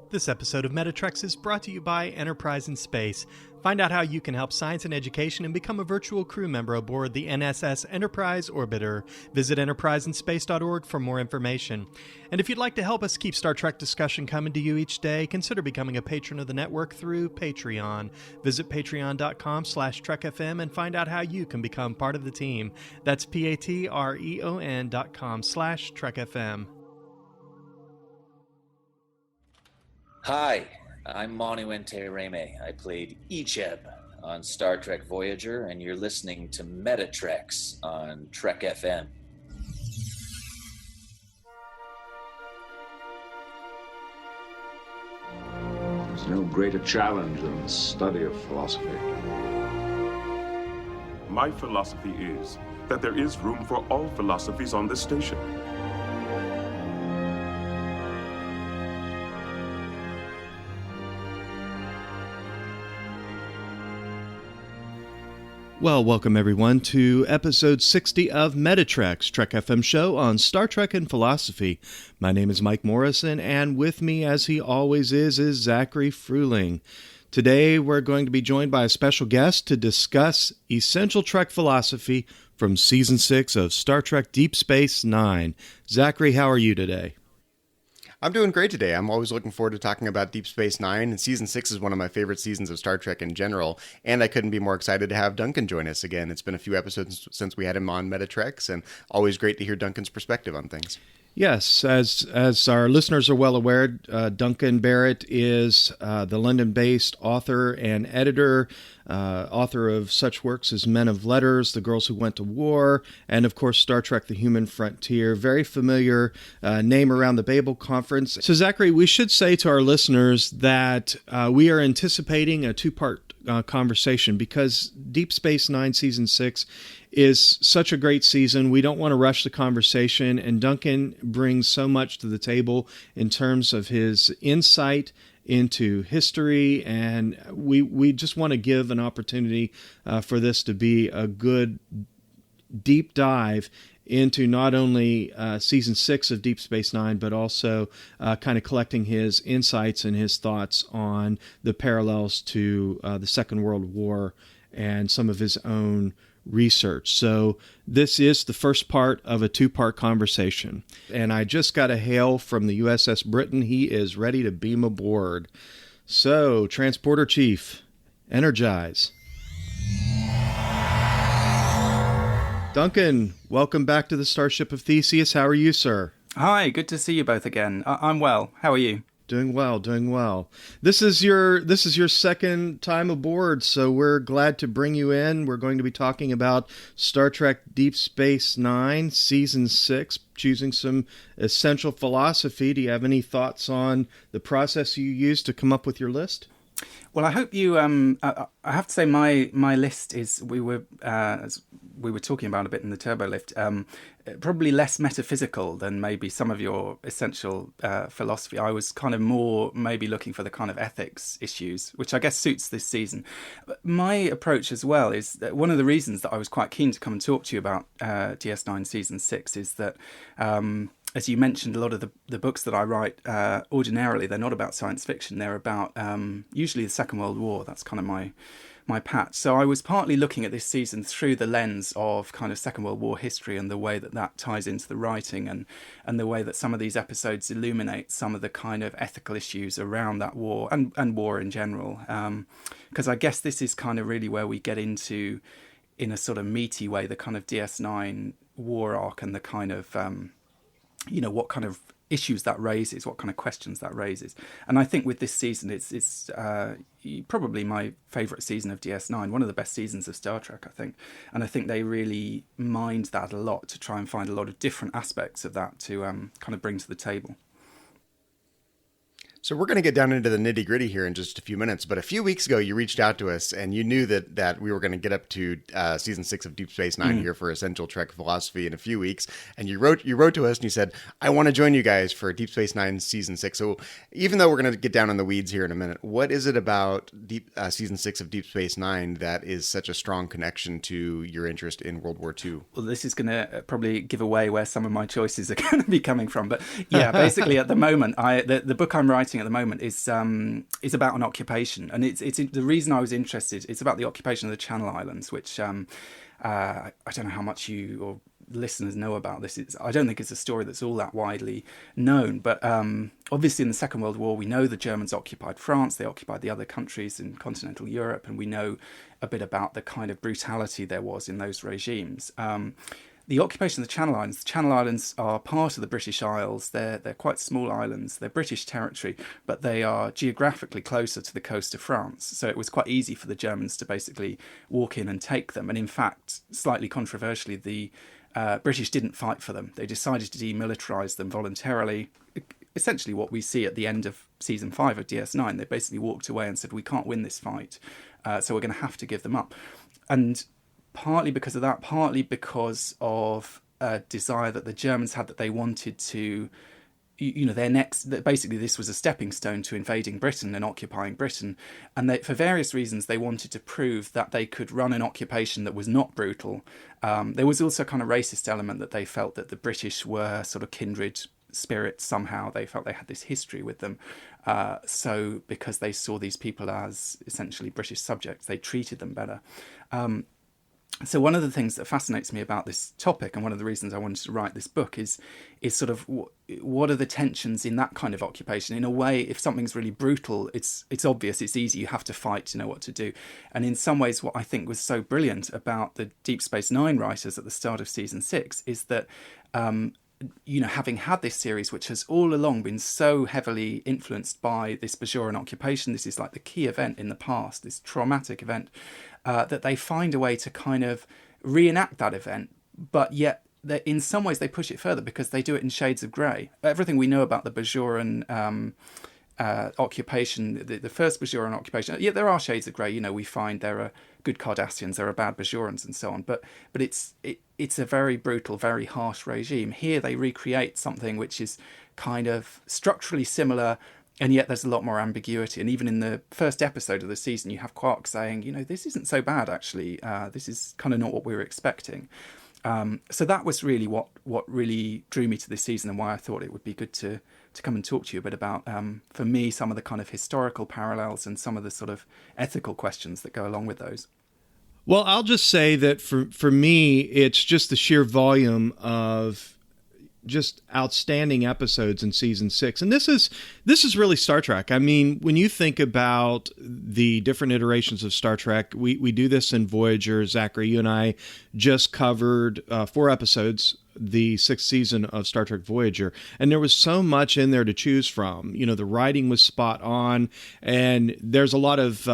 This episode of Metatrex is brought to you by Enterprise in Space. Find out how you can help science and education and become a virtual crew member aboard the NSS Enterprise Orbiter. Visit enterpriseinspace.org for more information. And if you'd like to help us keep Star Trek discussion coming to you each day, consider becoming a patron of the network through Patreon. Visit patreon.com/trekfm and find out how you can become part of the team. That's patreon.com/trekfm. Hi, I'm Manu Ntereme. I played Icheb on Star Trek Voyager, and you're listening to Metatrex on Trek FM. There's no greater challenge than the study of philosophy. My philosophy is that there is room for all philosophies on this station. Well, welcome everyone to episode 60 of Metatrex, Trek FM show on Star Trek and philosophy. My name is Mike Morrison, and with me, as he always is Zachary Fruling. Today, we're going to be joined by a special guest to discuss essential Trek philosophy from Season 6 of Star Trek Deep Space Nine. Zachary, how are you today? I'm doing great today. I'm always looking forward to talking about Deep Space Nine, and Season 6 is one of my favorite seasons of Star Trek in general, and I couldn't be more excited to have Duncan join us again. It's been a few episodes since we had him on Metatrex, and always great to hear Duncan's perspective on things. Yes, as our listeners are well aware, Duncan Barrett is the London-based author and editor, author of such works as Men of Letters, The Girls Who Went to War, and of course Star Trek The Human Frontier. Very familiar name around the Babel Conference. So Zachary, we should say to our listeners that we are anticipating a two-part conversation because Deep Space Nine Season 6 is such a great season. We don't want to rush the conversation, and Duncan brings so much to the table in terms of his insight into history, and we just want to give an opportunity for this to be a good deep dive into not only Season 6 of Deep Space Nine, but also kind of collecting his insights and his thoughts on the parallels to the Second World War and some of his own research. So this is the first part of a two-part conversation. And I just got a hail from the USS Britain. He is ready to beam aboard. So, Transporter Chief, energize. Duncan, welcome back to the Starship of Theseus. How are you, sir? Hi, good to see you both again. I'm well. How are you? Doing well, doing well. This is your second time aboard, so we're glad to bring you in. We're going to be talking about Star Trek Deep Space Nine, Season 6, choosing some essential philosophy. Do you have any thoughts on the process you used to come up with your list? Well, I hope you. I have to say, my list is as we were talking about a bit in the Turbo Lift. Probably less metaphysical than maybe some of your essential philosophy. I was kind of more maybe looking for the kind of ethics issues, which I guess suits this season. But my approach as well is that one of the reasons that I was quite keen to come and talk to you about DS9 Season 6 is that. As you mentioned, a lot of the books that I write, ordinarily, they're not about science fiction. They're about usually the Second World War. That's kind of my patch. So I was partly looking at this season through the lens of kind of Second World War history and the way that ties into the writing and the way that some of these episodes illuminate some of the kind of ethical issues around that war and war in general. Because I guess this is kind of really where we get into, in a sort of meaty way, the kind of DS9 war arc and the kind of... what kind of issues that raises, what kind of questions that raises. And I think with this season, it's probably my favourite season of DS9, one of the best seasons of Star Trek, I think. And I think they really mined that a lot to try and find a lot of different aspects of that to kind of bring to the table. So we're going to get down into the nitty gritty here in just a few minutes. But a few weeks ago, you reached out to us and you knew that we were going to get up to Season 6 of Deep Space Nine here for Essential Trek Philosophy in a few weeks. And you wrote to us and you said, I want to join you guys for Deep Space Nine Season 6. So even though we're going to get down in the weeds here in a minute, what is it about Season 6 of Deep Space Nine that is such a strong connection to your interest in World War II? Well, this is going to probably give away where some of my choices are going to be coming from. But yeah, basically at the moment, the book I'm writing watching at the moment is about an occupation, and it's the reason I was interested. It's about the occupation of the Channel Islands, which I don't know how much you or listeners know about this. I don't think it's a story that's all that widely known, but obviously in the Second World War we know the Germans occupied France, they occupied the other countries in continental Europe, and we know a bit about the kind of brutality there was in those regimes. The occupation of the Channel Islands are part of the British Isles. They're quite small islands. They're British territory, but they are geographically closer to the coast of France. So it was quite easy for the Germans to basically walk in and take them. And in fact, slightly controversially, the British didn't fight for them. They decided to demilitarise them voluntarily. Essentially what we see at the end of season 5 of DS9, they basically walked away and said, we can't win this fight, so we're going to have to give them up. And partly because of that, partly because of a desire that the Germans had, that they wanted to, basically this was a stepping stone to invading Britain and occupying Britain. And for various reasons, they wanted to prove that they could run an occupation that was not brutal. There was also a kind of racist element, that they felt that the British were sort of kindred spirits somehow. They felt they had this history with them. So because they saw these people as essentially British subjects, they treated them better. So one of the things that fascinates me about this topic, and one of the reasons I wanted to write this book, is sort of what are the tensions in that kind of occupation. In a way, if something's really brutal, it's obvious, it's easy, you have to fight to know what to do. And in some ways, what I think was so brilliant about the Deep Space Nine writers at the start of season 6 is that having had this series, which has all along been so heavily influenced by this Bajoran occupation, this is like the key event in the past, this traumatic event, that they find a way to kind of reenact that event, but yet in some ways they push it further because they do it in shades of grey. Everything we know about the Bajoran occupation, the first Bajoran occupation, yeah, there are shades of grey. We find there are good Cardassians, there are bad Bajorans and so on, but it's a very brutal, very harsh regime. Here they recreate something which is kind of structurally similar, and yet there's a lot more ambiguity. And even in the first episode of the season, you have Quark saying, this isn't so bad, actually. This is kind of not what we were expecting. So that was really what really drew me to this season, and why I thought it would be good to come and talk to you a bit about, for me, some of the kind of historical parallels and some of the sort of ethical questions that go along with those. Well, I'll just say that for me, it's just the sheer volume of just outstanding episodes in season 6. And this is really Star Trek. I mean, when you think about the different iterations of Star Trek, we do this in Voyager. Zachary, you and I just covered 4 episodes, the 6th season of Star Trek Voyager, and there was so much in there to choose from. The writing was spot on, and there's a lot of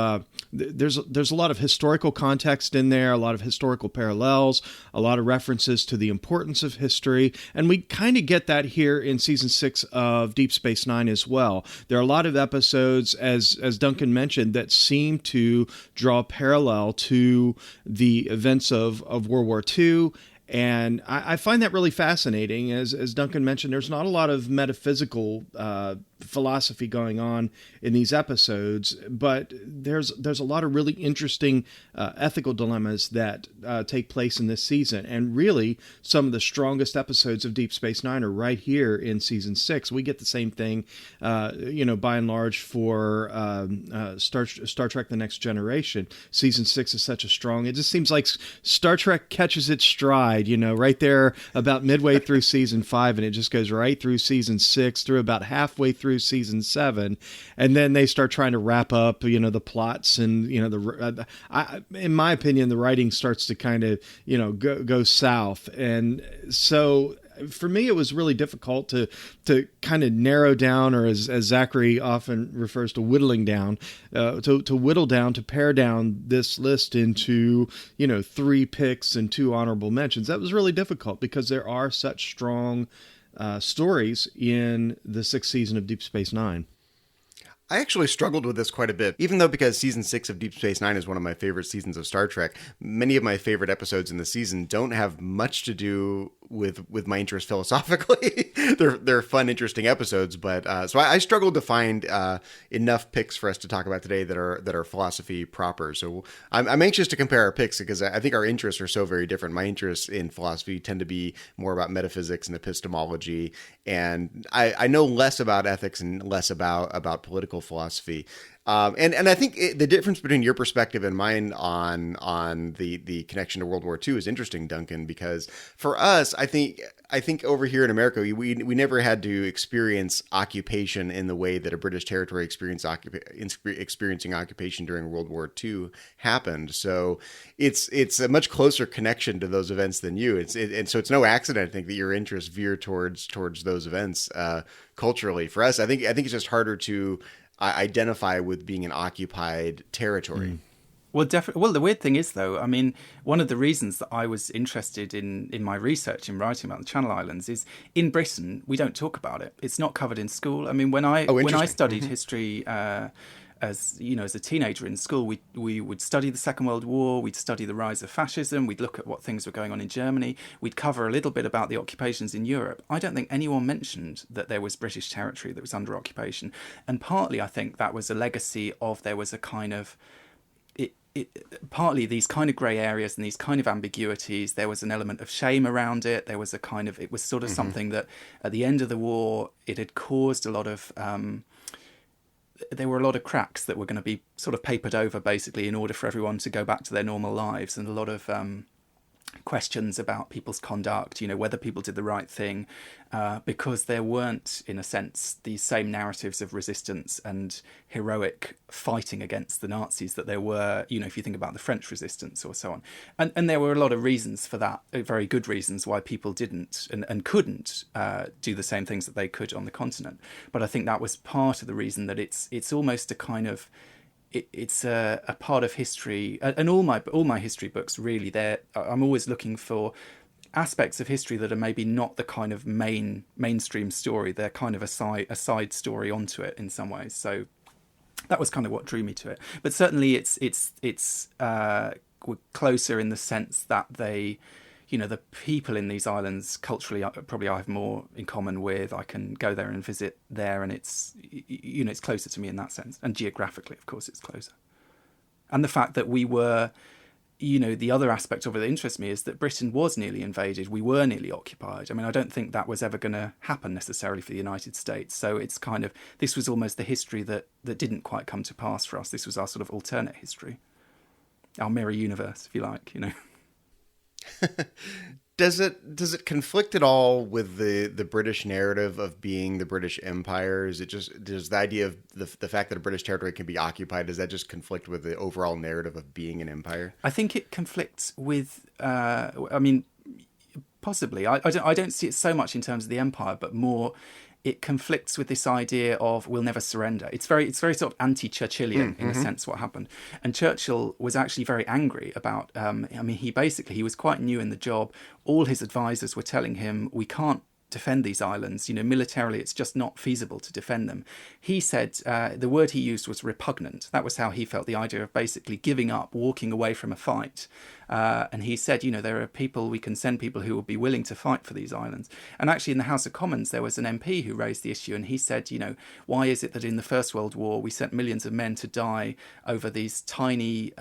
there's a lot of historical context in there, a lot of historical parallels, a lot of references to the importance of history, and we kind of get that here in season 6 of Deep Space Nine as well. There are a lot of episodes, as Duncan mentioned, that seem to draw parallel to the events of World War II. And I find that really fascinating. As Duncan mentioned, there's not a lot of metaphysical philosophy going on in these episodes, but there's a lot of really interesting ethical dilemmas that take place in this season. And really, some of the strongest episodes of Deep Space Nine are right here in season 6. We get the same thing, by and large, for Star Trek: The Next Generation. Season 6 is such a strong. It just seems like Star Trek catches its stride, right there about midway through season 5, and it just goes right through season 6, through about halfway through season 7, and then they start trying to wrap up, the plots, and in my opinion, the writing starts to kind of go south, and so for me, it was really difficult to kind of narrow down, or as Zachary often refers to, whittling down, to whittle down, to pare down this list into 3 picks and 2 honorable mentions. That was really difficult because there are such strong stories in the 6th season of Deep Space Nine. I actually struggled with this quite a bit, even though because season 6 of Deep Space Nine is one of my favorite seasons of Star Trek. Many of my favorite episodes in the season don't have much to do with my interest philosophically. they're fun, interesting episodes, but so I struggled to find enough picks for us to talk about today that are philosophy proper. So I'm anxious to compare our picks because I think our interests are so very different. My interests in philosophy tend to be more about metaphysics and epistemology, and I know less about ethics and less about political philosophy. And I think the difference between your perspective and mine on the connection to World War II is interesting, Duncan, because for us, I think over here in America, we never had to experience occupation in the way that a British territory experiencing occupation during World War II happened. So it's a much closer connection to those events than you. And so it's no accident, I think, that your interests veer towards those events culturally. For us, I think it's just harder to identify with being an occupied territory. Well, definitely. Well, the weird thing is, though, I mean, one of the reasons that I was interested in my research in writing about the Channel Islands is in Britain we don't talk about it. It's not covered in school. I mean, when I studied history as a teenager in school, we would study the Second World War, we'd study the rise of fascism, we'd look at what things were going on in Germany, we'd cover a little bit about the occupations in Europe. I don't think anyone mentioned that there was British territory that was under occupation. And partly I think that was a legacy of there was a kind of partly these kind of grey areas and these kind of ambiguities. There was an element of shame around it. There was it was sort of something that at the end of the war, it had caused a lot of, there were a lot of cracks that were going to be sort of papered over basically in order for everyone to go back to their normal lives, and a lot of questions about people's conduct, whether people did the right thing, because there weren't, in a sense, these same narratives of resistance and heroic fighting against the Nazis that there were, if you think about the French resistance or so on. And there were a lot of reasons for that, very good reasons why people didn't and couldn't do the same things that they could on the continent. But I think that was part of the reason that it's almost a kind of, it's a part of history, and all my history books really. I'm always looking for aspects of history that are maybe not the kind of mainstream story. They're kind of a side story onto it in some ways. So that was kind of what drew me to it. But certainly, it's closer in the sense that they. The people in these islands culturally probably I have more in common with. I can go there and visit there, and it's closer to me in that sense. And geographically, of course, it's closer. And the fact that we were, the other aspect of it that interests me is that Britain was nearly invaded. We were nearly occupied. I mean, I don't think that was ever going to happen necessarily for the United States. So it's kind of, this was almost the history that didn't quite come to pass for us. This was our sort of alternate history, our mirror universe, if you like, Does it conflict at all with the British narrative of being the British Empire? Is it just, does the idea of the fact that a British territory can be occupied, does that just conflict with the overall narrative of being an empire? I think it conflicts with, possibly. I don't see it so much in terms of the empire, but more it conflicts with this idea of we'll never surrender. It's very sort of anti-Churchillian in a sense what happened. And Churchill was actually very angry about, he was quite new in the job. All his advisors were telling him, we can't defend these islands. Militarily, it's just not feasible to defend them. He said, the word he used was repugnant. That was how he felt, the idea of basically giving up, walking away from a fight. And he said, there are people, we can send people who will be willing to fight for these islands. And actually in the House of Commons, there was an MP who raised the issue, and he said, why is it that in the First World War, we sent millions of men to die over these tiny,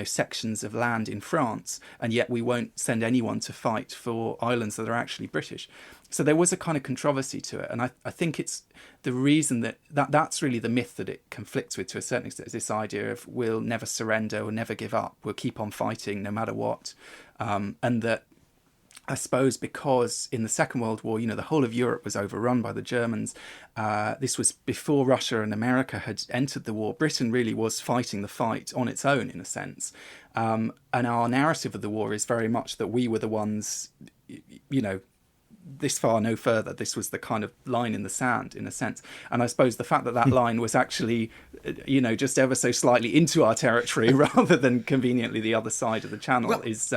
sections of land in France, and yet we won't send anyone to fight for islands that are actually British. So there was a kind of controversy to it. And I think it's the reason that's really the myth that it conflicts with to a certain extent, is this idea of we'll never surrender, we'll never give up, we'll keep on fighting no matter what. And that, I suppose, because in the Second World War, the whole of Europe was overrun by the Germans. This was before Russia and America had entered the war. Britain really was fighting the fight on its own, in a sense. And our narrative of the war is very much that we were the ones, this far, no further. This was the kind of line in the sand, in a sense. And I suppose the fact that line was actually, just ever so slightly into our territory rather than conveniently the other side of the channel is...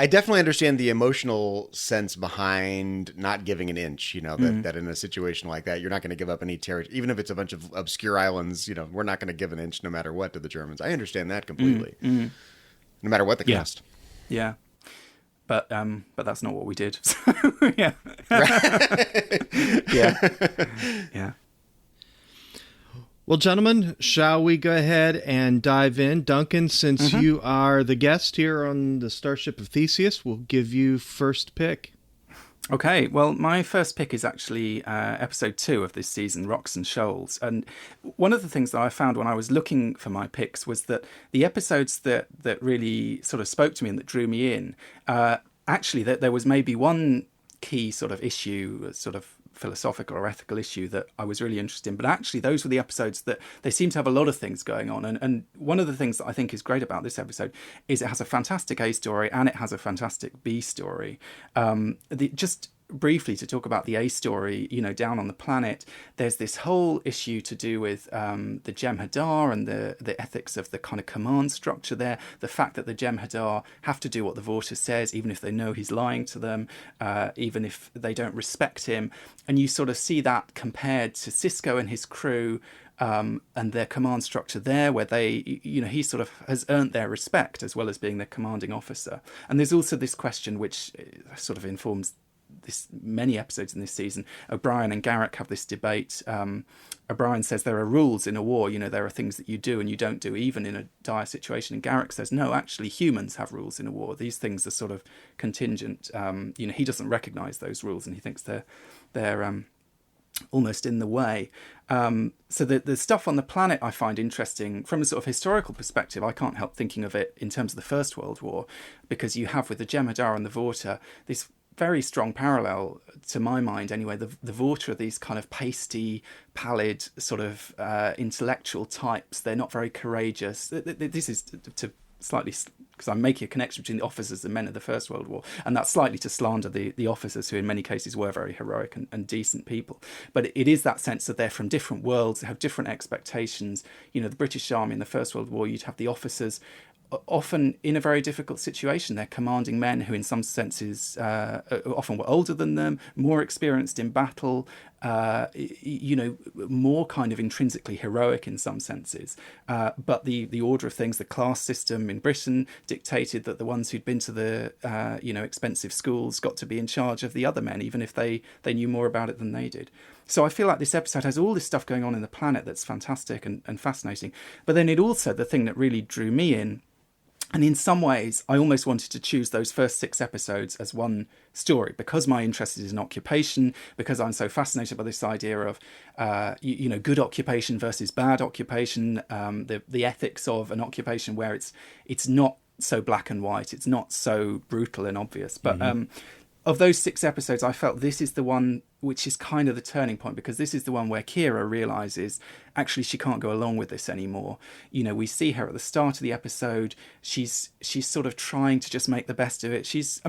I definitely understand the emotional sense behind not giving an inch, that in a situation like that, you're not going to give up any territory. Even if it's a bunch of obscure islands, we're not going to give an inch no matter what to the Germans. I understand that completely. No matter what the cost. Yeah. But that's not what we did. So, yeah. Yeah. Well, gentlemen, shall we go ahead and dive in? Duncan, since you are the guest here on the Starship of Theseus, we'll give you first pick. Okay, well, my first pick is actually episode 2 of this season, Rocks and Shoals. And one of the things that I found when I was looking for my picks was that the episodes that really sort of spoke to me and that drew me in, actually, that there was maybe one key sort of issue, sort of philosophical or ethical issue that I was really interested in. But actually, those were the episodes that they seem to have a lot of things going on. And one of the things that I think is great about this episode is it has a fantastic A story and it has a fantastic B story. Just briefly to talk about the A story, down on the planet, there's this whole issue to do with the Jem'Hadar and the ethics of the kind of command structure there, the fact that the Jem'Hadar have to do what the Vorta says, even if they know he's lying to them, even if they don't respect him. And you sort of see that compared to Sisko and his crew, and their command structure there, where they, he sort of has earned their respect as well as being their commanding officer. And there's also this question which sort of informs many episodes in this season. O'Brien and Garrick have this debate. O'Brien says there are rules in a war, there are things that you do and you don't do even in a dire situation, and Garrick says no, actually humans have rules in a war, these things are sort of contingent. He doesn't recognize those rules and he thinks they're almost in the way. So the stuff on the planet I find interesting from a sort of historical perspective. I can't help thinking of it in terms of the First World War, because you have with the Jem'Hadar and the Vorta this very strong parallel, to my mind anyway. The Vorta are these kind of pasty, pallid, sort of intellectual types. They're not very courageous. This is to slightly, because I'm making a connection between the officers and men of the First World War, and that's slightly to slander the officers, who in many cases were very heroic and decent people. But it is that sense that they're from different worlds, they have different expectations. The British Army in the First World War, you'd have the officers often in a very difficult situation. They're commanding men who in some senses often were older than them, more experienced in battle, more kind of intrinsically heroic in some senses. But the order of things, the class system in Britain dictated that the ones who'd been to the expensive schools got to be in charge of the other men, even if they knew more about it than they did. So I feel like this episode has all this stuff going on in the planet that's fantastic and fascinating. But then it also, the thing that really drew me in, and in some ways, I almost wanted to choose those first 6 episodes as one story, because my interest is in occupation, because I'm so fascinated by this idea of, good occupation versus bad occupation, the ethics of an occupation where it's not so black and white, it's not so brutal and obvious. But of those 6 episodes, I felt this is the one which is kind of the turning point, because this is the one where Kira realizes actually she can't go along with this anymore. We see her at the start of the episode. She's sort of trying to just make the best of it. She's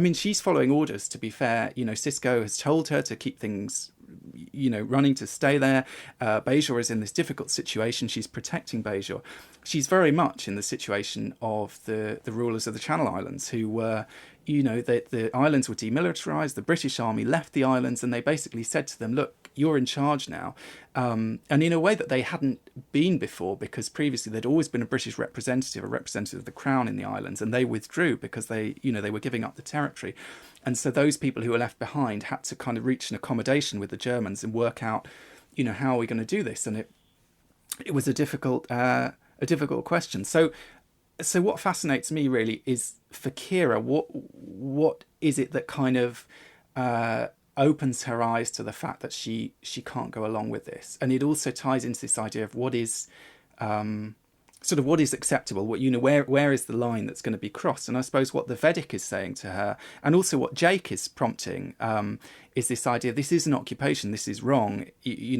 following orders, to be fair. Sisko has told her to keep things running, to stay there. Bajor is in this difficult situation. She's protecting Bajor. She's very much in the situation of the rulers of the Channel Islands, who were, the islands were demilitarized. The British Army left the islands and they basically said to them, look, you're in charge now. And in a way that they hadn't been before, because previously there'd always been a British representative, a representative of the Crown in the islands, and they withdrew because they were giving up the territory. And so those people who were left behind had to kind of reach an accommodation with the Germans and work out, how are we going to do this? And it was a difficult question. So what fascinates me really is, for Kira, what is it that kind of opens her eyes to the fact that she can't go along with this? And it also ties into this idea of what is what is acceptable, where is the line that's going to be crossed. And I suppose what the Vedic is saying to her, and also what Jake is prompting, is this idea, this is an occupation, this is wrong,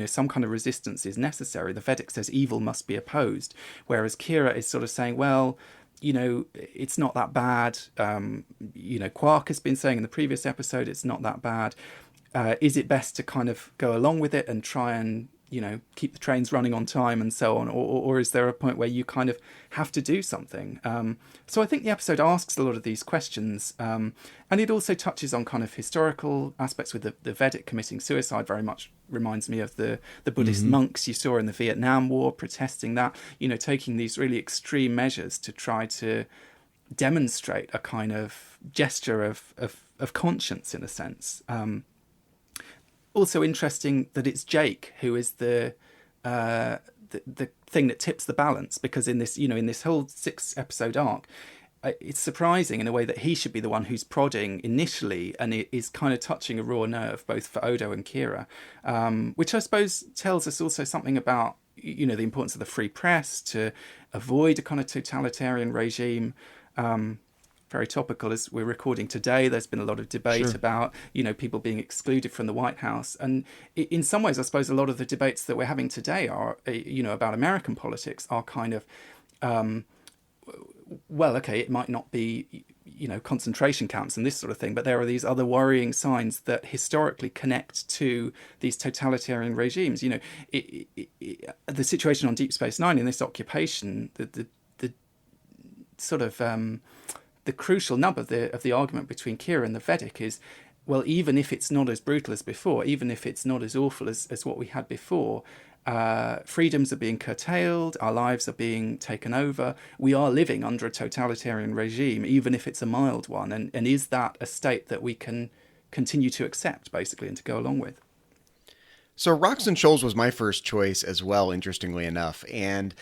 some kind of resistance is necessary. The Vedic says evil must be opposed, whereas Kira is sort of saying, well, it's not that bad. Quark has been saying in the previous episode, it's not that bad. Is it best to kind of go along with it and try and, keep the trains running on time and so on? Or is there a point where you kind of have to do something? So I think the episode asks a lot of these questions. And it also touches on kind of historical aspects, with the Vedic committing suicide very much reminds me of the Buddhist monks you saw in the Vietnam War, protesting that, taking these really extreme measures to try to demonstrate a kind of gesture of conscience, in a sense. Also interesting that it's Jake who is the thing that tips the balance, because in this whole 6 episode arc, it's surprising in a way that he should be the one who's prodding initially, and it is kind of touching a raw nerve both for Odo and Kira, which I suppose tells us also something about, you know, the importance of the free press to avoid a kind of totalitarian regime. Very topical as we're recording today. There's been a lot of debate about, you know, people being excluded from the White House. And in some ways, I suppose a lot of the debates that we're having today are, you know, about American politics are kind of, well, okay, it might not be, you know, concentration camps and this sort of thing, but there are these other worrying signs that historically connect to these totalitarian regimes. You know, the situation on Deep Space Nine in this occupation, the sort of the crucial nub of the argument between Kira and the Vedic is, well, even if it's not as brutal as before, even if it's not as awful as what we had before, freedoms are being curtailed, our lives are being taken over. We are living under a totalitarian regime, even if it's a mild one. And is that a state that we can continue to accept, basically, and to go along with? So Rocks and Shoals was my first choice as well, interestingly enough. And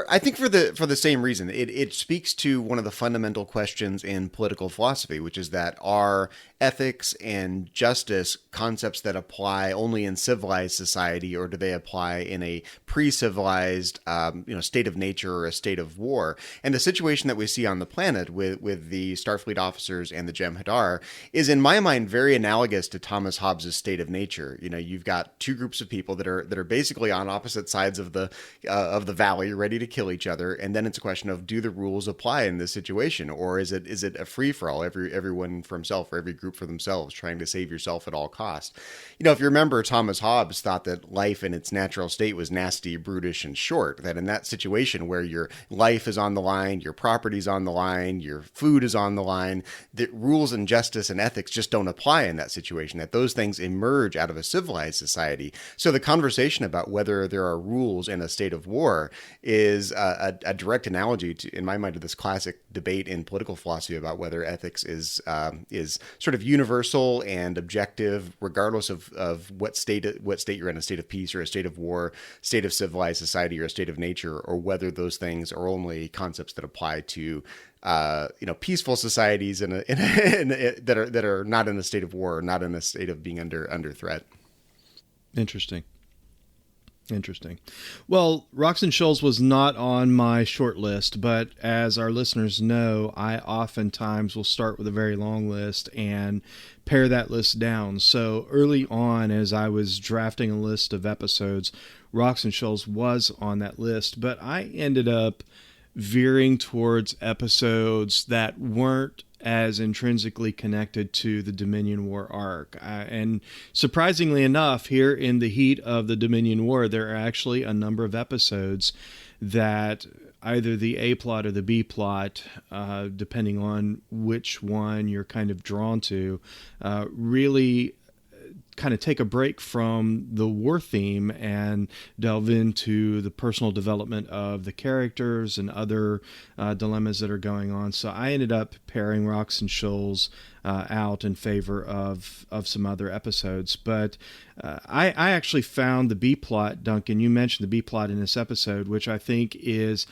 I think for the same reason, it speaks to one of the fundamental questions in political philosophy, which is that are ethics and justice concepts that apply only in civilized society, or do they apply in a pre-civilized state of nature or a state of war? And the situation that we see on the planet with the Starfleet officers and the Jem'Hadar is, in my mind, very analogous to Thomas Hobbes' state of nature. You know, you've got two groups of people that are basically on opposite sides of the valley, ready to kill each other, and then it's a question of, do the rules apply in this situation, or is it a free for all, everyone for himself, or every group for themselves, trying to save yourself at all costs? You know, if you remember, Thomas Hobbes thought that life in its natural state was nasty, brutish, and short. That in that situation where your life is on the line, your property's on the line, your food is on the line, the rules and justice and ethics just don't apply in that situation. That those things emerge out of a civilized society. So the conversation about whether there are rules in a state of war is a direct analogy to, in my mind, to this classic debate in political philosophy about whether ethics is sort of universal and objective, regardless of what state you're in, a state of peace or a state of war, state of civilized society or a state of nature, or whether those things are only concepts that apply to peaceful societies that are not in a state of war, or not in a state of being under threat. Interesting. Well, Rocks and Shoals was not on my short list, but as our listeners know, I oftentimes will start with a very long list and pare that list down. So early on, as I was drafting a list of episodes, Rocks and Shoals was on that list, but I ended up veering towards episodes that weren't as intrinsically connected to the Dominion War arc. And surprisingly enough, here in the heat of the Dominion War, there are actually a number of episodes that either the A plot or the B plot, depending on which one you're kind of drawn to, really kind of take a break from the war theme and delve into the personal development of the characters and other dilemmas that are going on. So I ended up pairing Rocks and Shoals out in favor of some other episodes. But I actually found the B plot, Duncan, you mentioned the B plot in this episode, which I think is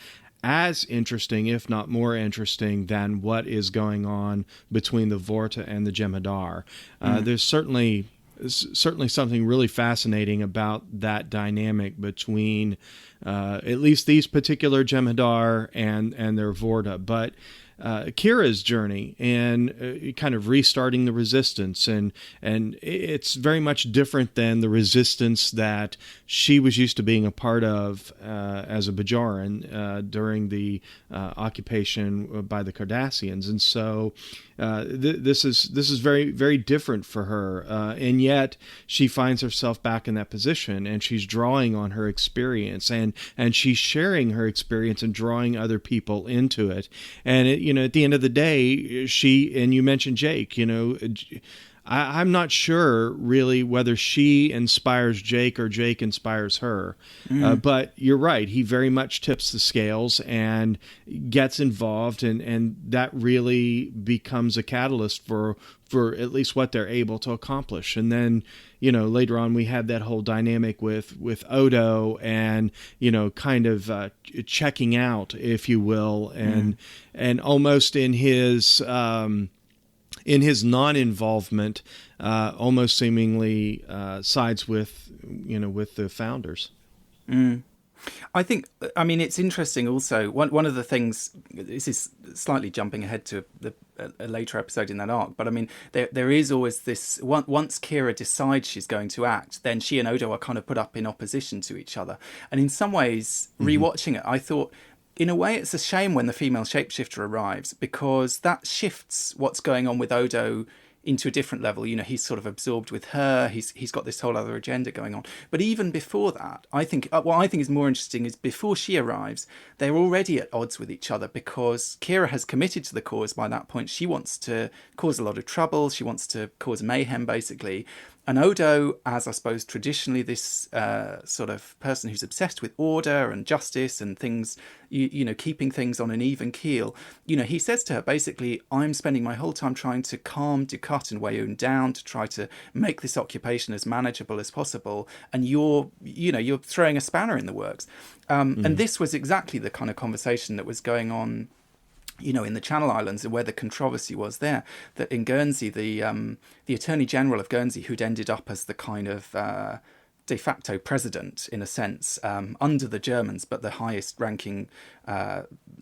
as interesting, if not more interesting, than what is going on between the Vorta and the Jem'Hadar. There's certainly something really fascinating about that dynamic between at least these particular Jem'Hadar and their Vorta. But Kira's journey and kind of restarting the resistance, and it's very much different than the resistance that she was used to being a part of as a Bajoran during the occupation by the Cardassians, and so this is very, very different for her, and yet she finds herself back in that position, and she's drawing on her experience, and she's sharing her experience and drawing other people into it, and at the end of the day, and you mentioned Jake, I'm not sure really whether she inspires Jake or Jake inspires her. But you're right. He very much tips the scales and gets involved, and that really becomes a catalyst for at least what they're able to accomplish. And then, later on we had that whole dynamic with Odo and, kind of checking out, if you will, and almost in his non-involvement, almost seemingly sides with the founders. I think, it's interesting also. One of the things, this is slightly jumping ahead to a later episode in that arc, but there is always this, once Kira decides she's going to act, then she and Odo are kind of put up in opposition to each other. And in some ways, rewatching it, I thought, in a way, it's a shame when the female shapeshifter arrives, because that shifts what's going on with Odo into a different level. He's sort of absorbed with her. He's got this whole other agenda going on. But even before that, I think what I think is more interesting is before she arrives, they're already at odds with each other, because Kira has committed to the cause by that point. She wants to cause a lot of trouble. She wants to cause mayhem, basically. And Odo, as I suppose traditionally this sort of person who's obsessed with order and justice and things, keeping things on an even keel, he says to her, basically, I'm spending my whole time trying to calm Dukat and Wayoon down to try to make this occupation as manageable as possible. And you're throwing a spanner in the works. And this was exactly the kind of conversation that was going on in the Channel Islands, and where the controversy was there, that in Guernsey, the Attorney General of Guernsey, who'd ended up as the kind of de facto president, in a sense, under the Germans, but the highest ranking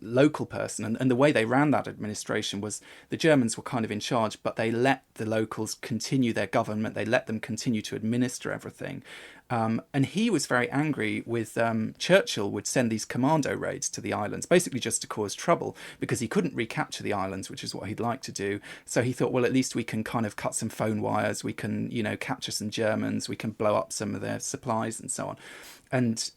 local person. And the way they ran that administration was the Germans were kind of in charge, but they let the locals continue their government. They let them continue to administer everything. And he was very angry with Churchill would send these commando raids to the islands, basically just to cause trouble, because he couldn't recapture the islands, which is what he'd like to do. So he thought, well, at least we can kind of cut some phone wires. We can, capture some Germans. We can blow up some of their supplies and so on. And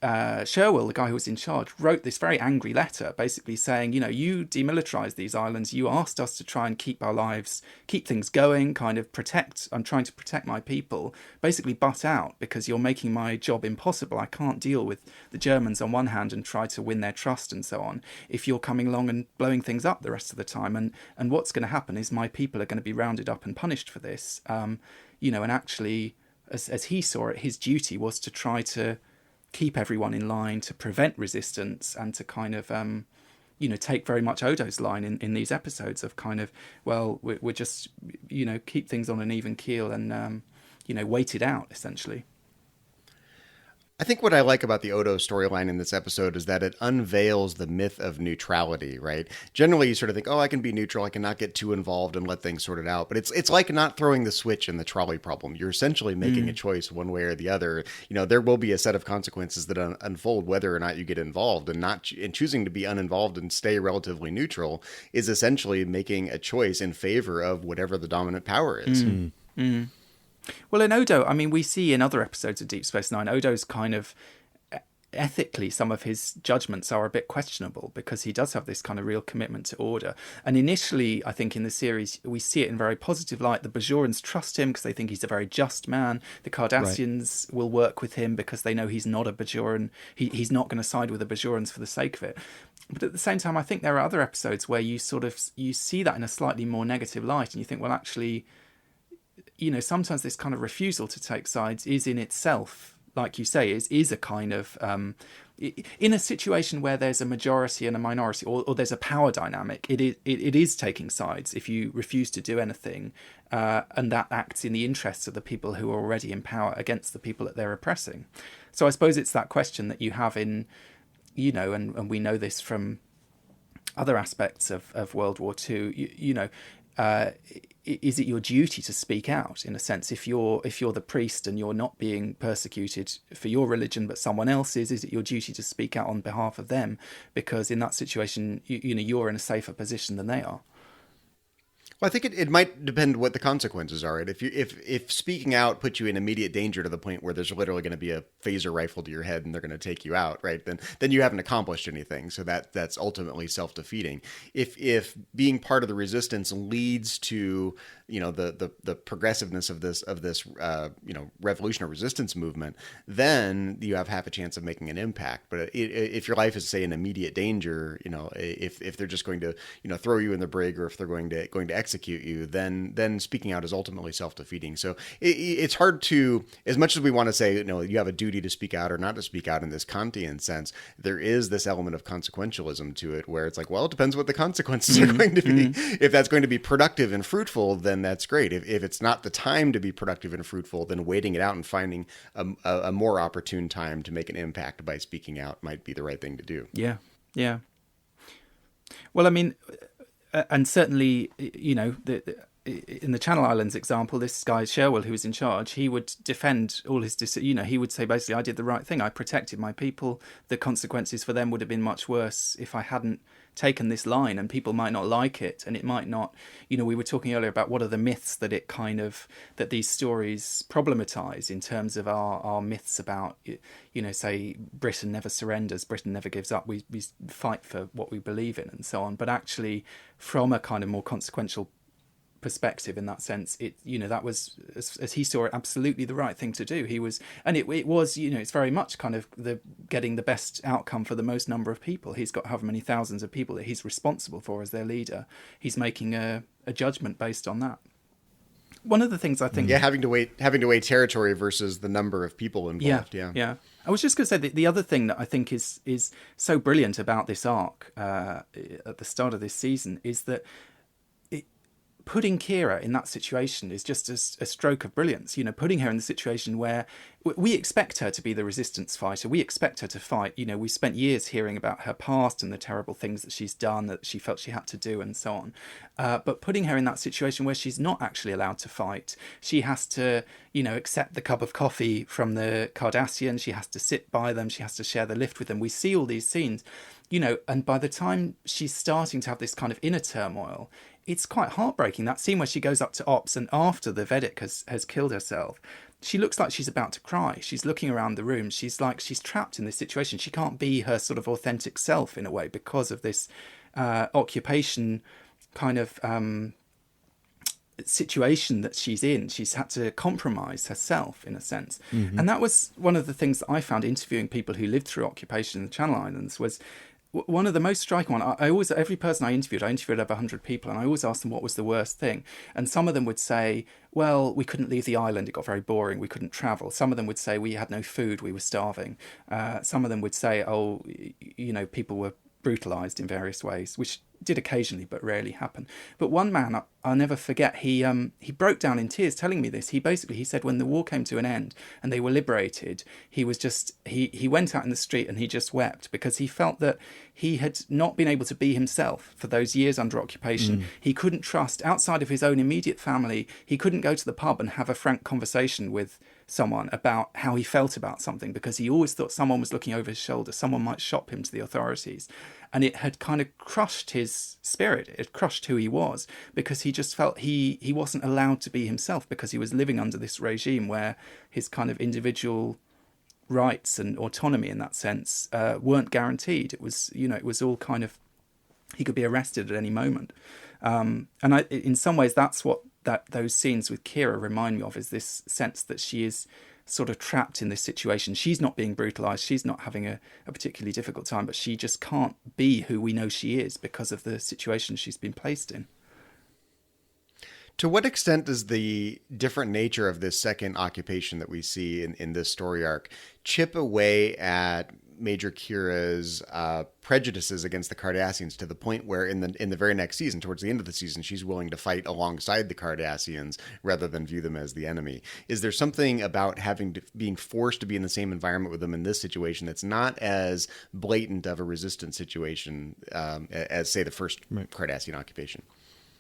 Sherwell, the guy who was in charge, wrote this very angry letter basically saying, you demilitarized these islands. You asked us to try and keep our lives, keep things going, kind of protect. I'm trying to protect my people, basically butt out, because you're making my job impossible. I can't deal with the Germans on one hand and try to win their trust and so on, if you're coming along and blowing things up the rest of the time. And what's going to happen is my people are going to be rounded up and punished for this. And actually, as he saw it, his duty was to try to keep everyone in line, to prevent resistance, and to kind of, take very much Odo's line in these episodes of kind of, well, we're just, keep things on an even keel and, wait it out, essentially. I think what I like about the Odo storyline in this episode is that it unveils the myth of neutrality, right? Generally, you sort of think, I can be neutral. I can not get too involved and let things sort it out. But it's like not throwing the switch in the trolley problem. You're essentially making a choice one way or the other. There will be a set of consequences that unfold whether or not you get involved, and choosing to be uninvolved and stay relatively neutral is essentially making a choice in favor of whatever the dominant power is. Well, in Odo, we see in other episodes of Deep Space Nine, Odo's kind of ethically, some of his judgments are a bit questionable, because he does have this kind of real commitment to order. And initially, I think in the series, we see it in very positive light. The Bajorans trust him because they think he's a very just man. The Cardassians will work with him because they know he's not a Bajoran. He's not going to side with the Bajorans for the sake of it. But at the same time, I think there are other episodes where you see that in a slightly more negative light, and you think, well, actually, sometimes this kind of refusal to take sides is in itself, like you say, is a kind of, in a situation where there's a majority and a minority, or there's a power dynamic, it is taking sides if you refuse to do anything, and that acts in the interests of the people who are already in power against the people that they're oppressing. So I suppose it's that question that you have in, and we know this from other aspects of World War II, is it your duty to speak out, in a sense? If you're the priest and you're not being persecuted for your religion, but someone else is it your duty to speak out on behalf of them? Because in that situation, you're in a safer position than they are. Well, I think it might depend what the consequences are. Right? If speaking out puts you in immediate danger to the point where there's literally going to be a phaser rifle to your head and they're going to take you out, right? Then you haven't accomplished anything. So that's ultimately self-defeating. If being part of the resistance leads to the progressiveness of this revolutionary resistance movement, then you have half a chance of making an impact. But if your life is, say, in immediate danger, if they're just going to throw you in the brig, or if they're going to execute you, then speaking out is ultimately self-defeating. So it's hard to, as much as we want to say you have a duty to speak out or not to speak out in this Kantian sense, there is this element of consequentialism to it, where it's like, well, it depends what the consequences are going to be. If that's going to be productive and fruitful, then that's great. If it's not the time to be productive and fruitful, then waiting it out and finding a more opportune time to make an impact by speaking out might be the right thing to do. Yeah. Well, I mean, and certainly, in the Channel Islands example, this guy Sherwell, who was in charge, he would defend all his he would say, basically, I did the right thing. I protected my people. The consequences for them would have been much worse if I hadn't taken this line, and people might not like it, and it might not, we were talking earlier about what are the myths that that these stories problematize in terms of our myths about, say Britain never surrenders, Britain never gives up, we fight for what we believe in and so on. But actually, from a kind of more consequential perspective, in that sense, that was, as he saw it, absolutely the right thing to do. He was, and it was, it's very much kind of getting the best outcome for the most number of people. He's got however many thousands of people that he's responsible for as their leader. He's making a judgment based on that. One of the things I think, having to weigh territory versus the number of people involved. Yeah. I was just going to say that the other thing that I think is so brilliant about this arc at the start of this season is that putting Kira in that situation is just a stroke of brilliance. Putting her in the situation where we expect her to be the resistance fighter. We expect her to fight. We spent years hearing about her past and the terrible things that she's done, that she felt she had to do, and so on. But putting her in that situation where she's not actually allowed to fight, she has to, accept the cup of coffee from the Cardassians. She has to sit by them. She has to share the lift with them. We see all these scenes, and by the time she's starting to have this kind of inner turmoil, it's quite heartbreaking. That scene where she goes up to Ops, and after the Vedic has killed herself, she looks like she's about to cry. She's looking around the room. She's like, she's trapped in this situation. She can't be her sort of authentic self in a way because of this occupation kind of situation that she's in. She's had to compromise herself in a sense. Mm-hmm. And that was one of the things that I found interviewing people who lived through occupation in the Channel Islands was one of the most striking one. Every person I interviewed over 100 people, and I always asked them what was the worst thing. And some of them would say, well, we couldn't leave the island. It got very boring. We couldn't travel. Some of them would say we had no food. We were starving. Some of them would say, people were brutalized in various ways, which did occasionally but rarely happen. But one man I'll never forget, he broke down in tears telling me this. He said when the war came to an end and they were liberated, he went out in the street and he just wept because he felt that he had not been able to be himself for those years under occupation. He couldn't trust, outside of his own immediate family, he couldn't go to the pub and have a frank conversation with someone about how he felt about something because he always thought someone was looking over his shoulder, someone might shop him to the authorities. And it had kind of crushed his spirit. It crushed who he was because he just felt he wasn't allowed to be himself because he was living under this regime where his kind of individual rights and autonomy in that sense weren't guaranteed. It was all kind of, he could be arrested at any moment. In some ways, that's what those scenes with Kira remind me of, is this sense that she is sort of trapped in this situation. She's not being brutalized. She's not having a particularly difficult time, but she just can't be who we know she is because of the situation she's been placed in. To what extent does the different nature of this second occupation that we see in this story arc chip away at Major Kira's prejudices against the Cardassians to the point where in the very next season, towards the end of the season, she's willing to fight alongside the Cardassians rather than view them as the enemy? Is there something about being forced to be in the same environment with them in this situation that's not as blatant of a resistance situation as, say, the first Cardassian occupation?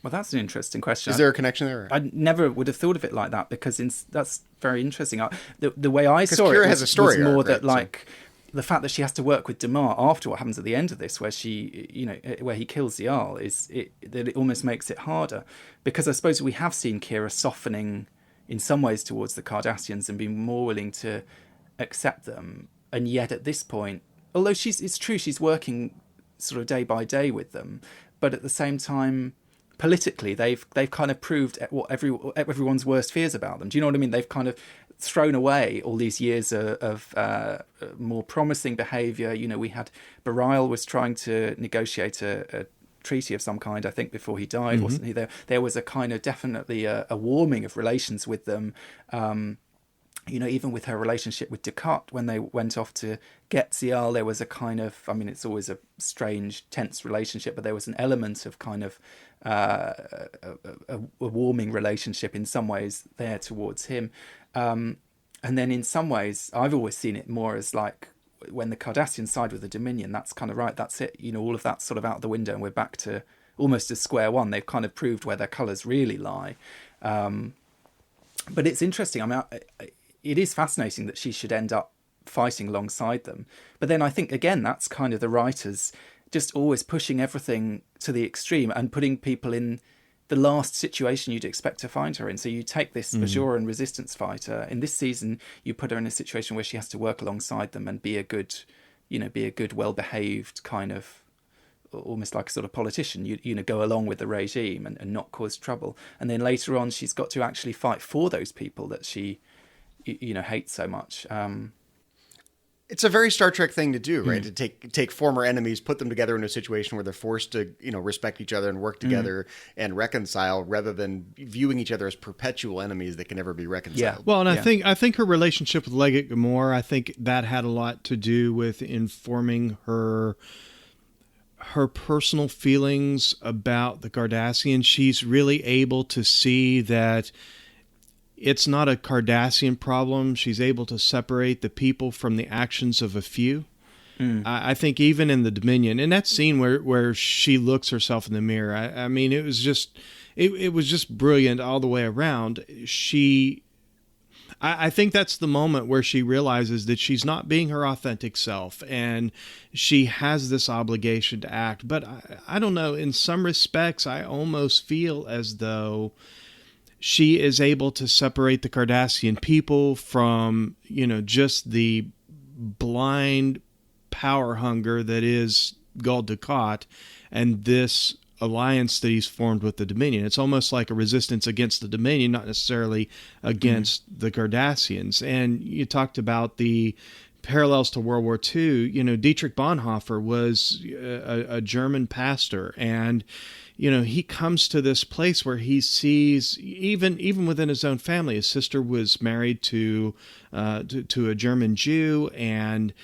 Well, that's an interesting question. Is there a connection there? I never would have thought of it like that because that's very interesting. The way I saw Kira it has a story was more arc, that, right? like, the fact that she has to work with Damar after what happens at the end of this, where where he kills Zial, that it almost makes it harder, because I suppose we have seen Kira softening in some ways towards the Cardassians and being more willing to accept them, and yet at this point, although it's true she's working sort of day by day with them, but at the same time, politically they've kind of proved what everyone's worst fears about them. Do you know what I mean? They've kind of thrown away all these years of more promising behaviour. We had Bareil was trying to negotiate a treaty of some kind, I think, before he died, wasn't he? There was a kind of definitely a warming of relations with them. Even with her relationship with Ducat, when they went off to get Zial, there was a kind of, it's always a strange, tense relationship, but there was an element of kind of a warming relationship in some ways there towards him. And then in some ways, I've always seen it more as like when the Cardassians side with the Dominion, that's kind of right, that's it. All of that's sort of out the window and we're back to almost to square one. They've kind of proved where their colours really lie. But it's interesting. It is fascinating that she should end up fighting alongside them. But then I think, again, that's kind of the writers just always pushing everything to the extreme and putting people in the last situation you'd expect to find her in. So you take this Bajoran resistance fighter. In this season, you put her in a situation where she has to work alongside them and be a good, well-behaved kind of, almost like a sort of politician, go along with the regime and not cause trouble. And then later on, she's got to actually fight for those people that she hate so much. It's a very Star Trek thing to do, right? To take former enemies, put them together in a situation where they're forced to, respect each other and work together and reconcile, rather than viewing each other as perpetual enemies that can never be reconciled. Yeah. Well, and I think her relationship with Leggett Gamor, I think that had a lot to do with informing her personal feelings about the Cardassians. She's really able to see that it's not a Cardassian problem. She's able to separate the people from the actions of a few. I think even in the Dominion, in that scene where she looks herself in the mirror, it was just it was just brilliant all the way around. I think that's the moment where she realizes that she's not being her authentic self, and she has this obligation to act. But I don't know. In some respects, I almost feel as though she is able to separate the Cardassian people from, just the blind power hunger that is Gul Dukat and this alliance that he's formed with the Dominion. It's almost like a resistance against the Dominion, not necessarily against the Cardassians. And you talked about the parallels to World War II. Dietrich Bonhoeffer was a German pastor, and he comes to this place where he sees, even within his own family, his sister was married to a German Jew, and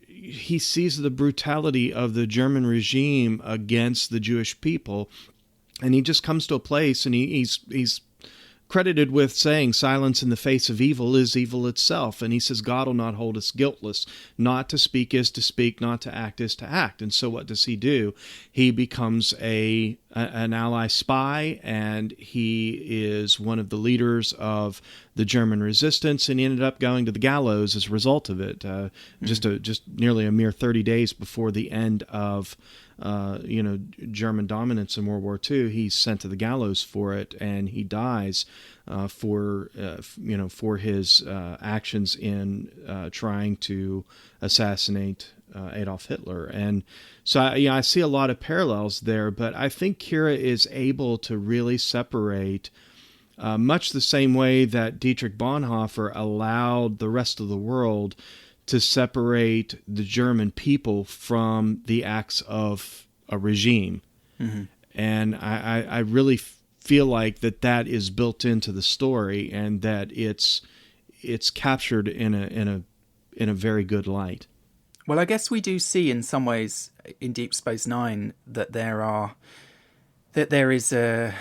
he sees the brutality of the German regime against the Jewish people, and he just comes to a place, and he's credited with saying silence in the face of evil is evil itself. And he says, God will not hold us guiltless. Not to speak is to speak, not to act is to act. And so what does he do? He becomes an ally spy, and he is one of the leaders of the German resistance, and he ended up going to the gallows as a result of it, just nearly a mere 30 days before the end of German dominance in World War II. He's sent to the gallows for it, and he dies for his actions in trying to assassinate Adolf Hitler. And so I see a lot of parallels there, but I think Kira is able to really separate, much the same way that Dietrich Bonhoeffer allowed the rest of the world to separate the German people from the acts of a regime. And I really feel like that is built into the story, and that it's captured in a very good light. Well, I guess we do see in some ways in Deep Space Nine that there is an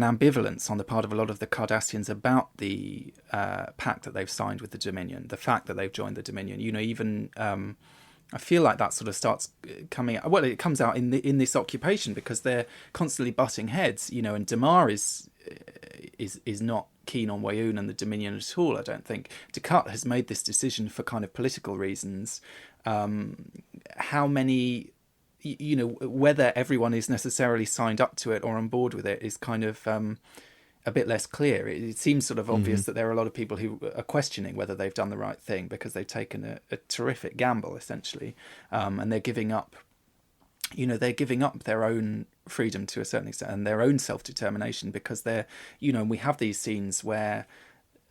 ambivalence on the part of a lot of the Cardassians about the pact that they've signed with the Dominion, the fact that they've joined the Dominion. Even I feel like that sort of starts coming out. Well, it comes out in this occupation, because they're constantly butting heads. And Damar is not keen on Weyoun and the Dominion at all, I don't think. Dukat has made this decision for kind of political reasons. How many, whether everyone is necessarily signed up to it or on board with it is kind of a bit less clear. It seems sort of obvious that there are a lot of people who are questioning whether they've done the right thing because they've taken a terrific gamble, essentially, and they're giving up. They're giving up their own freedom to a certain extent and their own self-determination because they're, we have these scenes where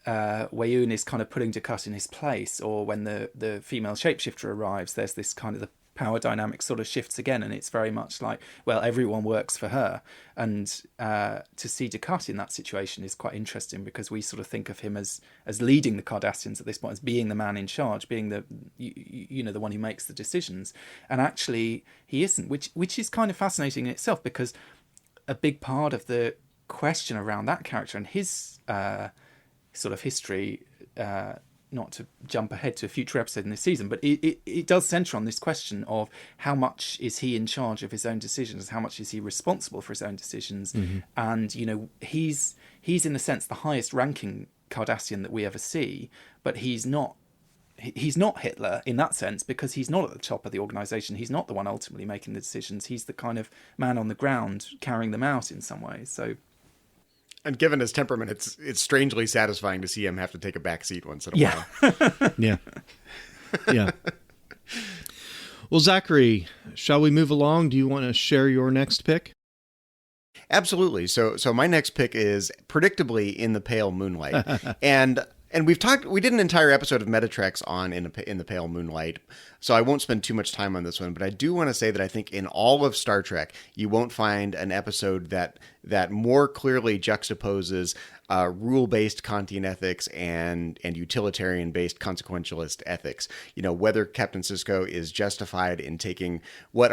Weyoun is kind of putting Dukat in his place, or when the female shapeshifter arrives, there's this kind of the power dynamic sort of shifts again, and it's very much like, well, everyone works for her. And to see Dukat in that situation is quite interesting because we sort of think of him as leading the Cardassians at this point, as being the man in charge, being the the one who makes the decisions. And actually he isn't, which is kind of fascinating in itself, because a big part of the question around that character and his sort of history, not to jump ahead to a future episode in this season, but it does centre on this question of how much is he in charge of his own decisions, how much is he responsible for his own decisions. And he's in a sense the highest ranking Cardassian that we ever see, but he's not Hitler in that sense, because he's not at the top of the organisation. He's not the one ultimately making the decisions. He's the kind of man on the ground carrying them out in some ways. So, and given his temperament, it's strangely satisfying to see him have to take a back seat once in a while. Yeah. Well, Zachary, shall we move along? Do you want to share your next pick? Absolutely. So my next pick is predictably In the Pale Moonlight. And we did an entire episode of Metatreks on In the Pale Moonlight, so I won't spend too much time on this one, but I do want to say that I think in all of Star Trek, you won't find an episode that more clearly juxtaposes rule-based Kantian ethics and utilitarian-based consequentialist ethics. Whether Captain Sisko is justified in taking what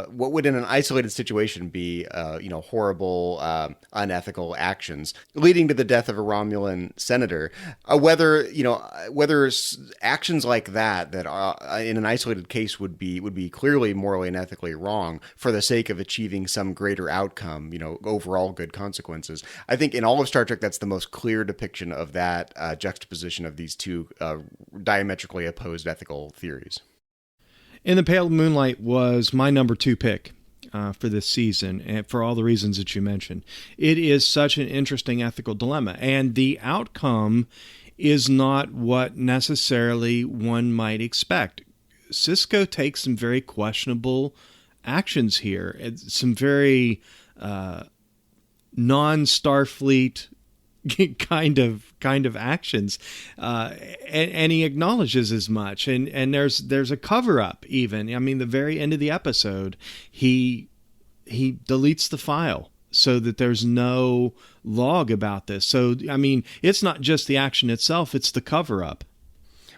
would in an isolated situation be horrible, unethical actions leading to the death of a Romulan senator. Whether actions like that in an isolated case would be clearly morally and ethically wrong for the sake of achieving some greater outcome, overall good consequences. I think in all of Star Trek, that's the most clear depiction of that juxtaposition of these two diametrically opposed ethical theories. In the Pale Moonlight was my number 2 pick for this season, and for all the reasons that you mentioned. It is such an interesting ethical dilemma, and the outcome is not what necessarily one might expect. Sisko takes some very questionable actions here, some very non-Starfleet kind of actions, and he acknowledges as much. And there's a cover up even. I mean, the very end of the episode, he deletes the file so that there's no log about this. So I mean, it's not just the action itself; it's the cover up.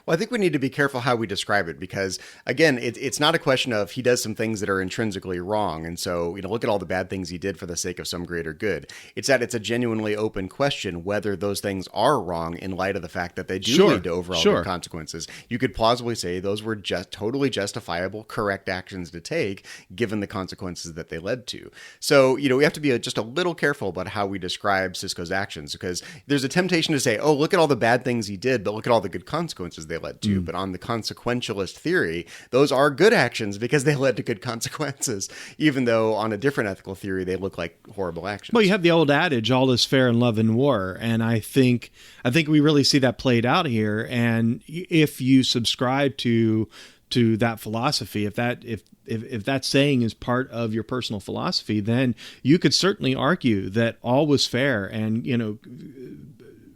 Well, I think we need to be careful how we describe it because, again, it's not a question of he does some things that are intrinsically wrong. And so, look at all the bad things he did for the sake of some greater good. It's that it's a genuinely open question whether those things are wrong in light of the fact that they do lead to overall good consequences. You could plausibly say those were just totally justifiable, correct actions to take given the consequences that they led to. So, we have to be just a little careful about how we describe Sisko's actions because there's a temptation to say, oh, look at all the bad things he did, but look at all the good consequences they led to. But on the consequentialist theory, those are good actions because they led to good consequences, even though on a different ethical theory, they look like horrible actions. Well, you have the old adage, all is fair in love and war. And I think we really see that played out here. And if you subscribe to that philosophy, if that saying is part of your personal philosophy, then you could certainly argue that all was fair and,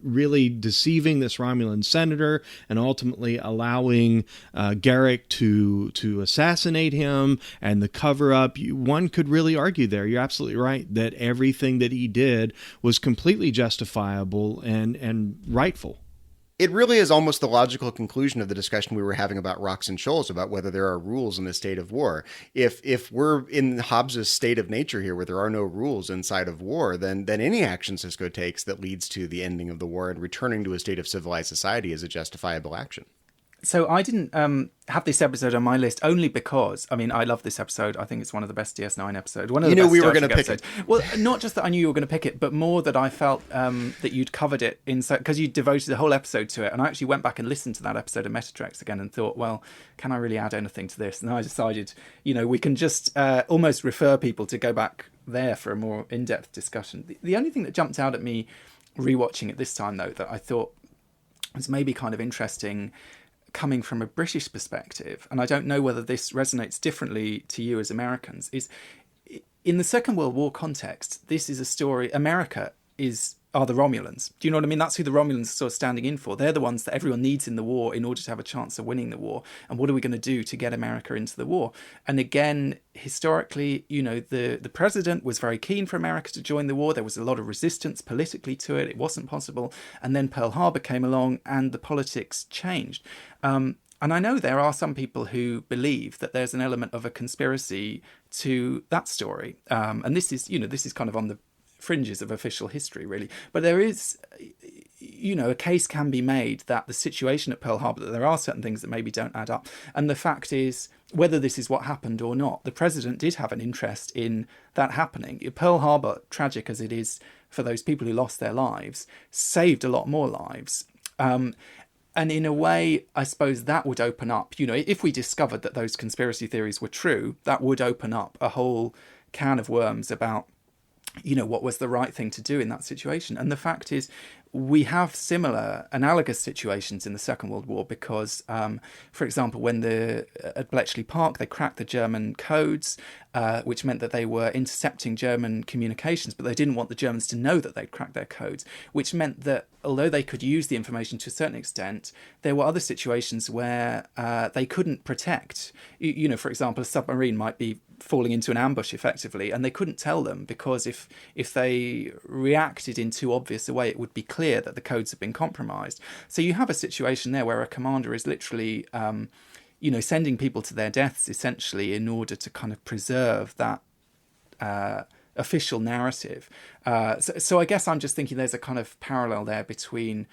really deceiving this Romulan senator and ultimately allowing Garrick to assassinate him and the cover-up. One could really argue there, you're absolutely right, that everything that he did was completely justifiable and rightful. It really is almost the logical conclusion of the discussion we were having about rocks and shoals, about whether there are rules in a state of war. If we're in Hobbes's state of nature here, where there are no rules inside of war, then any action Sisko takes that leads to the ending of the war and returning to a state of civilized society is a justifiable action. So I didn't have this episode on my list only because, I mean, I love this episode. I think it's one of the best DS9 episodes. One of the best we were Star going to Trek pick episodes. Well, not just that I knew you were going to pick it, but more that I felt that you'd covered it in, because you devoted the whole episode to it. And I actually went back and listened to that episode of Metatrex again and thought, well, can I really add anything to this? And I decided, we can just almost refer people to go back there for a more in-depth discussion. The only thing that jumped out at me rewatching it this time, though, that I thought was maybe kind of interesting coming from a British perspective, and I don't know whether this resonates differently to you as Americans, is in the Second World War context, this is a story, America are the Romulans. Do you know what I mean? That's who the Romulans are sort of standing in for. They're the ones that everyone needs in the war in order to have a chance of winning the war. And what are we going to do to get America into the war? And again, historically, the president was very keen for America to join the war. There was a lot of resistance politically to it. It wasn't possible. And then Pearl Harbor came along and the politics changed. And I know there are some people who believe that there's an element of a conspiracy to that story. And this is kind of on the fringes of official history, really. But there is, a case can be made that the situation at Pearl Harbor, that there are certain things that maybe don't add up. And the fact is, whether this is what happened or not, the president did have an interest in that happening. Pearl Harbor, tragic as it is for those people who lost their lives, saved a lot more lives. And in a way, I suppose that would open up, if we discovered that those conspiracy theories were true, that would open up a whole can of worms about what was the right thing to do in that situation. And the fact is, we have similar analogous situations in the Second World War because, for example, when at Bletchley Park, they cracked the German codes, which meant that they were intercepting German communications, but they didn't want the Germans to know that they'd cracked their codes, which meant that although they could use the information to a certain extent, there were other situations where they couldn't protect. For example, a submarine might be falling into an ambush effectively, and they couldn't tell them because if they reacted in too obvious a way, it would be clear that the codes had been compromised. So you have a situation there where a commander is literally sending people to their deaths essentially in order to kind of preserve that official narrative. So I guess I'm just thinking there's a kind of parallel there between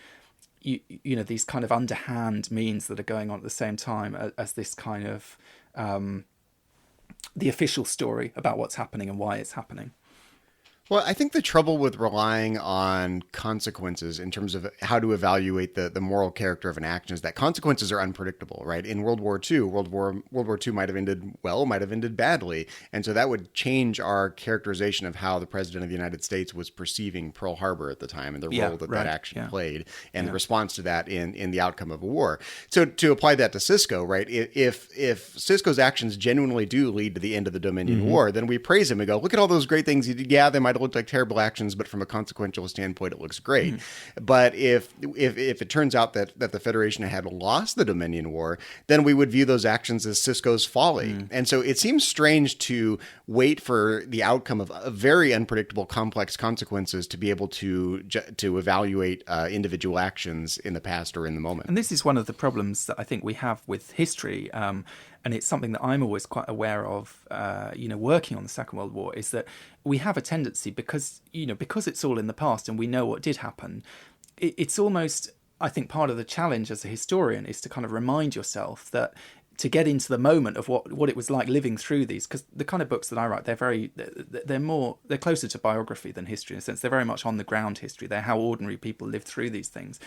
these kind of underhand means that are going on at the same time as this kind of the official story about what's happening and why it's happening. Well, I think the trouble with relying on consequences in terms of how to evaluate the moral character of an action is that consequences are unpredictable, right? In World War II, World War II might have ended well, might have ended badly. And so that would change our characterization of how the President of the United States was perceiving Pearl Harbor at the time and the role that action played and the response to that in the outcome of a war. So to apply that to Sisko, right? If Sisko's actions genuinely do lead to the end of the Dominion War, then we praise him and go, look at all those great things he did. Yeah, they might look like terrible actions, but from a consequential standpoint, it looks great. But if it turns out that the Federation had lost the Dominion War, then we would view those actions as Sisko's folly. And so it seems strange to wait for the outcome of a very unpredictable, complex consequences to be able to evaluate individual actions in the past or in the moment. And this is one of the problems that I think we have with history. And it's something that I'm always quite aware of, working on the Second World War, is that we have a tendency, because it's all in the past and we know what did happen, it's almost, I think, part of the challenge as a historian is to kind of remind yourself that to get into the moment of what it was like living through these, because the kind of books that I write, they're closer to biography than history in a sense. They're very much on the ground history. They're how ordinary people live through these things.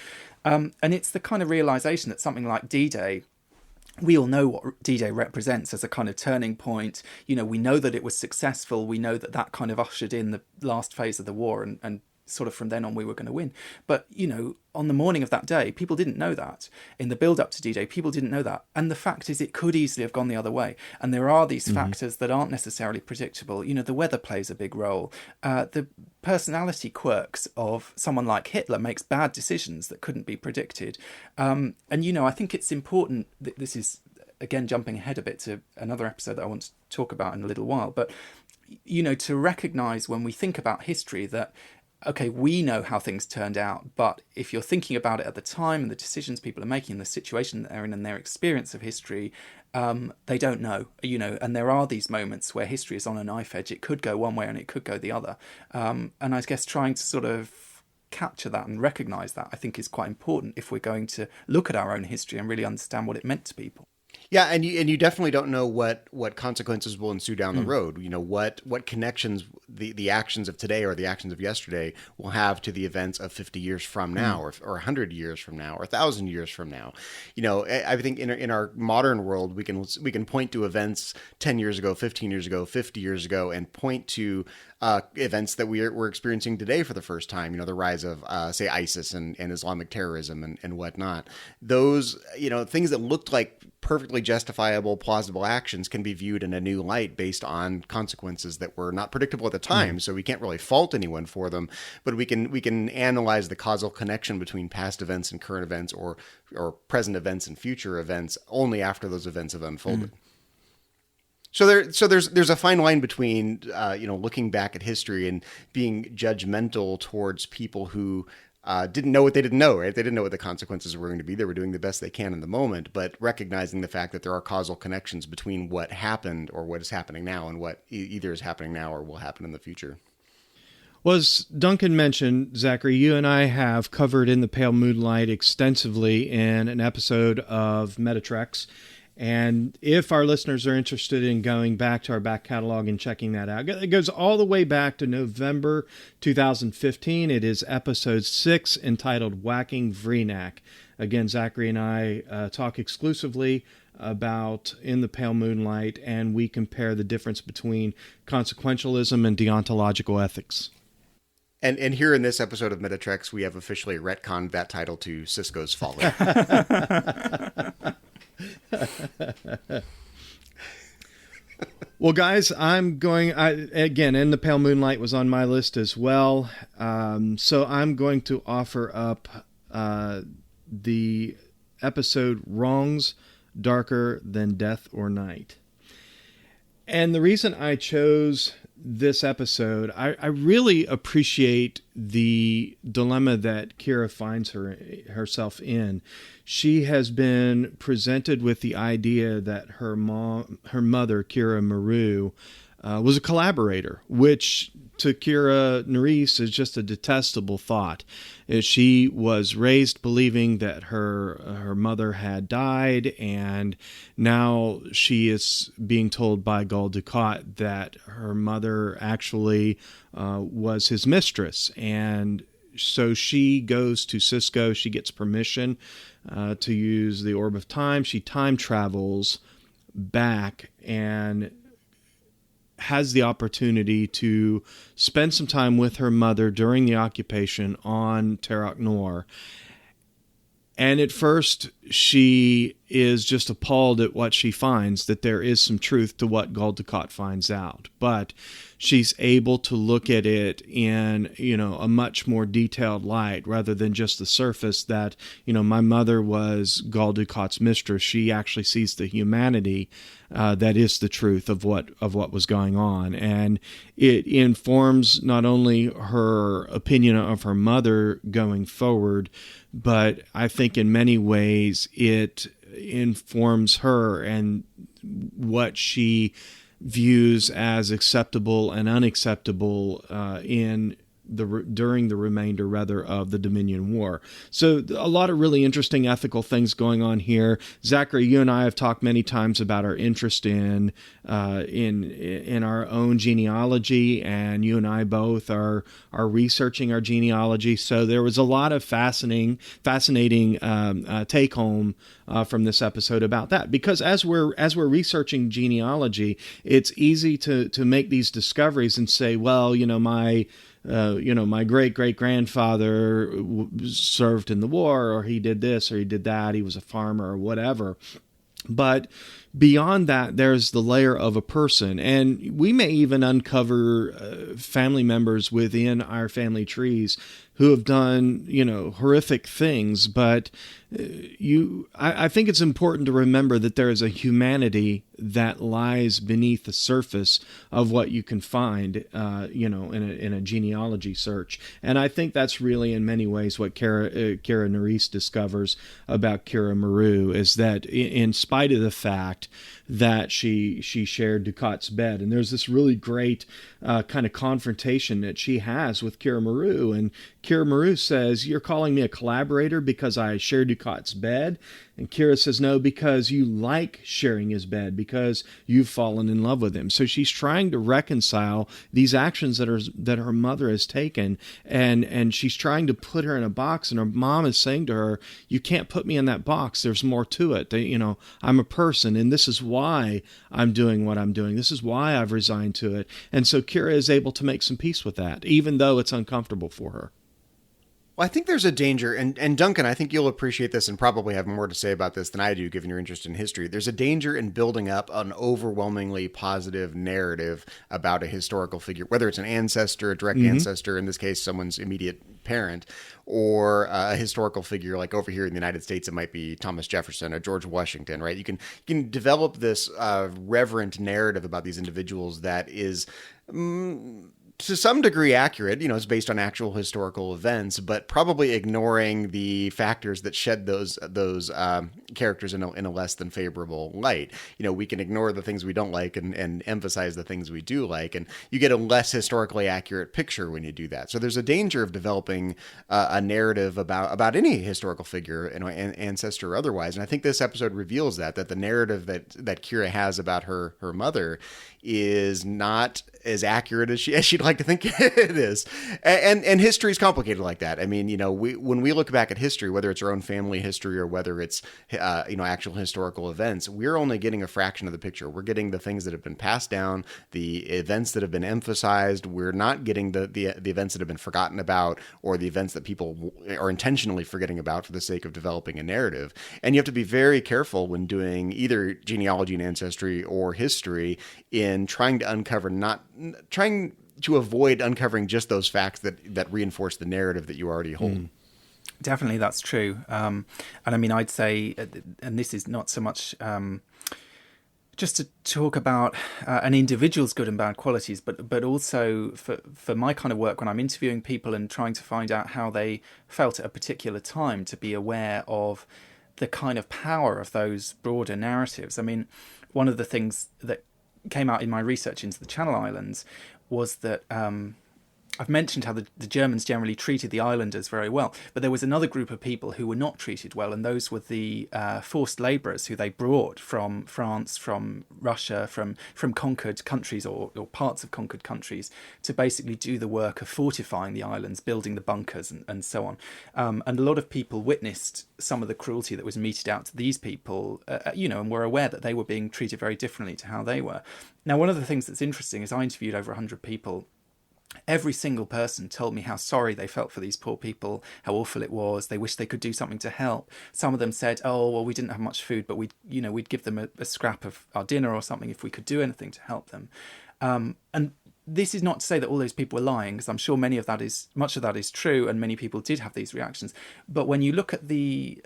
And it's the kind of realization that something like D-Day, we all know what D-Day represents as a kind of turning point. We know that it was successful. We know that kind of ushered in the last phase of the war and sort of from then on we were going to win. But, on the morning of that day, people didn't know that. In the build-up to D-Day, people didn't know that. And the fact is it could easily have gone the other way. And there are these factors that aren't necessarily predictable. The weather plays a big role. The personality quirks of someone like Hitler makes bad decisions that couldn't be predicted. And, I think it's important that this is, again, jumping ahead a bit to another episode that I want to talk about in a little while. But, to recognise when we think about history that, okay, we know how things turned out, but if you're thinking about it at the time and the decisions people are making, the situation that they're in and their experience of history, they don't know, and there are these moments where history is on a knife edge. It could go one way and it could go the other. And I guess trying to sort of capture that and recognize that, I think, is quite important if we're going to look at our own history and really understand what it meant to people. Yeah, and you definitely don't know what consequences will ensue down the road. You know, what connections the actions of today or the actions of yesterday will have to the events of 50 years from now, or 100 years from now, or 1,000 years from now. You know, I think in our modern world, we can point to events 10 years ago, 15 years ago, 50 years ago, and point to events that we're experiencing today for the first time. You know, the rise of, say, ISIS and Islamic terrorism and whatnot. Those, you know, things that looked like perfectly justifiable, plausible actions can be viewed in a new light based on consequences that were not predictable at the time. So we can't really fault anyone for them, but we can analyze the causal connection between past events and current events, or present events and future events, only after those events have unfolded. So there's a fine line between looking back at history and being judgmental towards people who didn't know what they didn't know, right? They didn't know what the consequences were going to be. They were doing the best they can in the moment, but recognizing the fact that there are causal connections between what happened or what is happening now and what either is happening now or will happen in the future. Well, as Duncan mentioned, Zachary, you and I have covered In the Pale Moonlight extensively in an episode of Metatrex. And if our listeners are interested in going back to our back catalog and checking that out, it goes all the way back to November 2015. It is episode 6, entitled Whacking Vreenak. Again, Zachary and I talk exclusively about In the Pale Moonlight, and we compare the difference between consequentialism and deontological ethics. And here in this episode of Metatrex, we have officially retconned that title to Sisko's Folly. Well, guys, again, In the Pale Moonlight was on my list as well. So I'm going to offer up the episode Wrongs Darker Than Death or Night. And the reason I chose this episode, I really appreciate the dilemma that Kira finds herself in. She has been presented with the idea that her mother, Kira Maru, was a collaborator, which to Kira Nerys is just a detestable thought. She was raised believing that her mother had died, and now she is being told by Gul Dukat that her mother actually was his mistress. And so she goes to Sisko. She gets permission to use the Orb of Time. She time travels back and has the opportunity to spend some time with her mother during the occupation on Terok Nor. And at first, she is just appalled at what she finds, that there is some truth to what Gul Dukat finds out. But she's able to look at it in, a much more detailed light, rather than just the surface that, my mother was Gul Dukat's mistress. She actually sees the humanity that is the truth of what was going on. And it informs not only her opinion of her mother going forward, but I think in many ways it informs her and what she views as acceptable and unacceptable during the remainder of the Dominion War. So a lot of really interesting ethical things going on here. Zachary, you and I have talked many times about our interest in our own genealogy, and you and I both are researching our genealogy. So there was a lot of fascinating take home from this episode about that, because as we're researching genealogy, it's easy to make these discoveries and say, well, my great-great-grandfather served in the war, or he did this, or he did that, he was a farmer, or whatever. But beyond that, there's the layer of a person. And we may even uncover family members within our family trees who have done, horrific things. But I think it's important to remember that there is a humanity that lies beneath the surface of what you can find, in a genealogy search. And I think that's really, in many ways, what Kira Nerys discovers about Kira Maru, is that in spite of the fact that she shared Dukat's bed, and there's this really great kind of confrontation that she has with Kira Maru, and Kira Maru says, "You're calling me a collaborator because I shared Ducat's bed?" And Kira says, "No, because you like sharing his bed, because you've fallen in love with him." So she's trying to reconcile these actions that her mother has taken, and she's trying to put her in a box. And her mom is saying to her, "You can't put me in that box. There's more to it. I'm a person, and this is why I'm doing what I'm doing. This is why I've resigned to it." And so Kira is able to make some peace with that, even though it's uncomfortable for her. Well, I think there's a danger, and Duncan, I think you'll appreciate this and probably have more to say about this than I do, given your interest in history. There's a danger in building up an overwhelmingly positive narrative about a historical figure, whether it's an ancestor, a direct ancestor, in this case, someone's immediate parent, or a historical figure like over here in the United States, it might be Thomas Jefferson or George Washington, right? You can develop this reverent narrative about these individuals that is to some degree accurate, it's based on actual historical events, but probably ignoring the factors that shed those characters in a less than favorable light. We can ignore the things we don't like and emphasize the things we do like, and you get a less historically accurate picture when you do that. So there's a danger of developing a narrative about any historical figure, ancestor or otherwise. And I think this episode reveals that the narrative that Kira has about her mother is not as accurate as she'd like to think it is. And history is complicated like that. I mean, when we look back at history, whether it's our own family history or whether it's, actual historical events, we're only getting a fraction of the picture. We're getting the things that have been passed down, the events that have been emphasized. We're not getting the events that have been forgotten about, or the events that people are intentionally forgetting about for the sake of developing a narrative. And you have to be very careful when doing either genealogy and ancestry or history in trying to avoid uncovering just those facts that reinforce the narrative that you already hold. Definitely, that's true. And I mean, I'd say, and this is not so much just to talk about an individual's good and bad qualities, but also for my kind of work when I'm interviewing people and trying to find out how they felt at a particular time, to be aware of the kind of power of those broader narratives. I mean, one of the things that came out in my research into the Channel Islands was that I've mentioned how the Germans generally treated the islanders very well, but there was another group of people who were not treated well, and those were the forced labourers who they brought from France, from Russia, from conquered countries or parts of conquered countries to basically do the work of fortifying the islands, building the bunkers and so on. And a lot of people witnessed some of the cruelty that was meted out to these people, and were aware that they were being treated very differently to how they were. Now, one of the things that's interesting is I interviewed over 100 people. Every single person told me how sorry they felt for these poor people, how awful it was. They wished they could do something to help. Some of them said, "Oh, well, we didn't have much food, but we'd give them a scrap of our dinner or something if we could do anything to help them." And this is not to say that all those people were lying, because I'm sure much of that is true, and many people did have these reactions. But when you look at the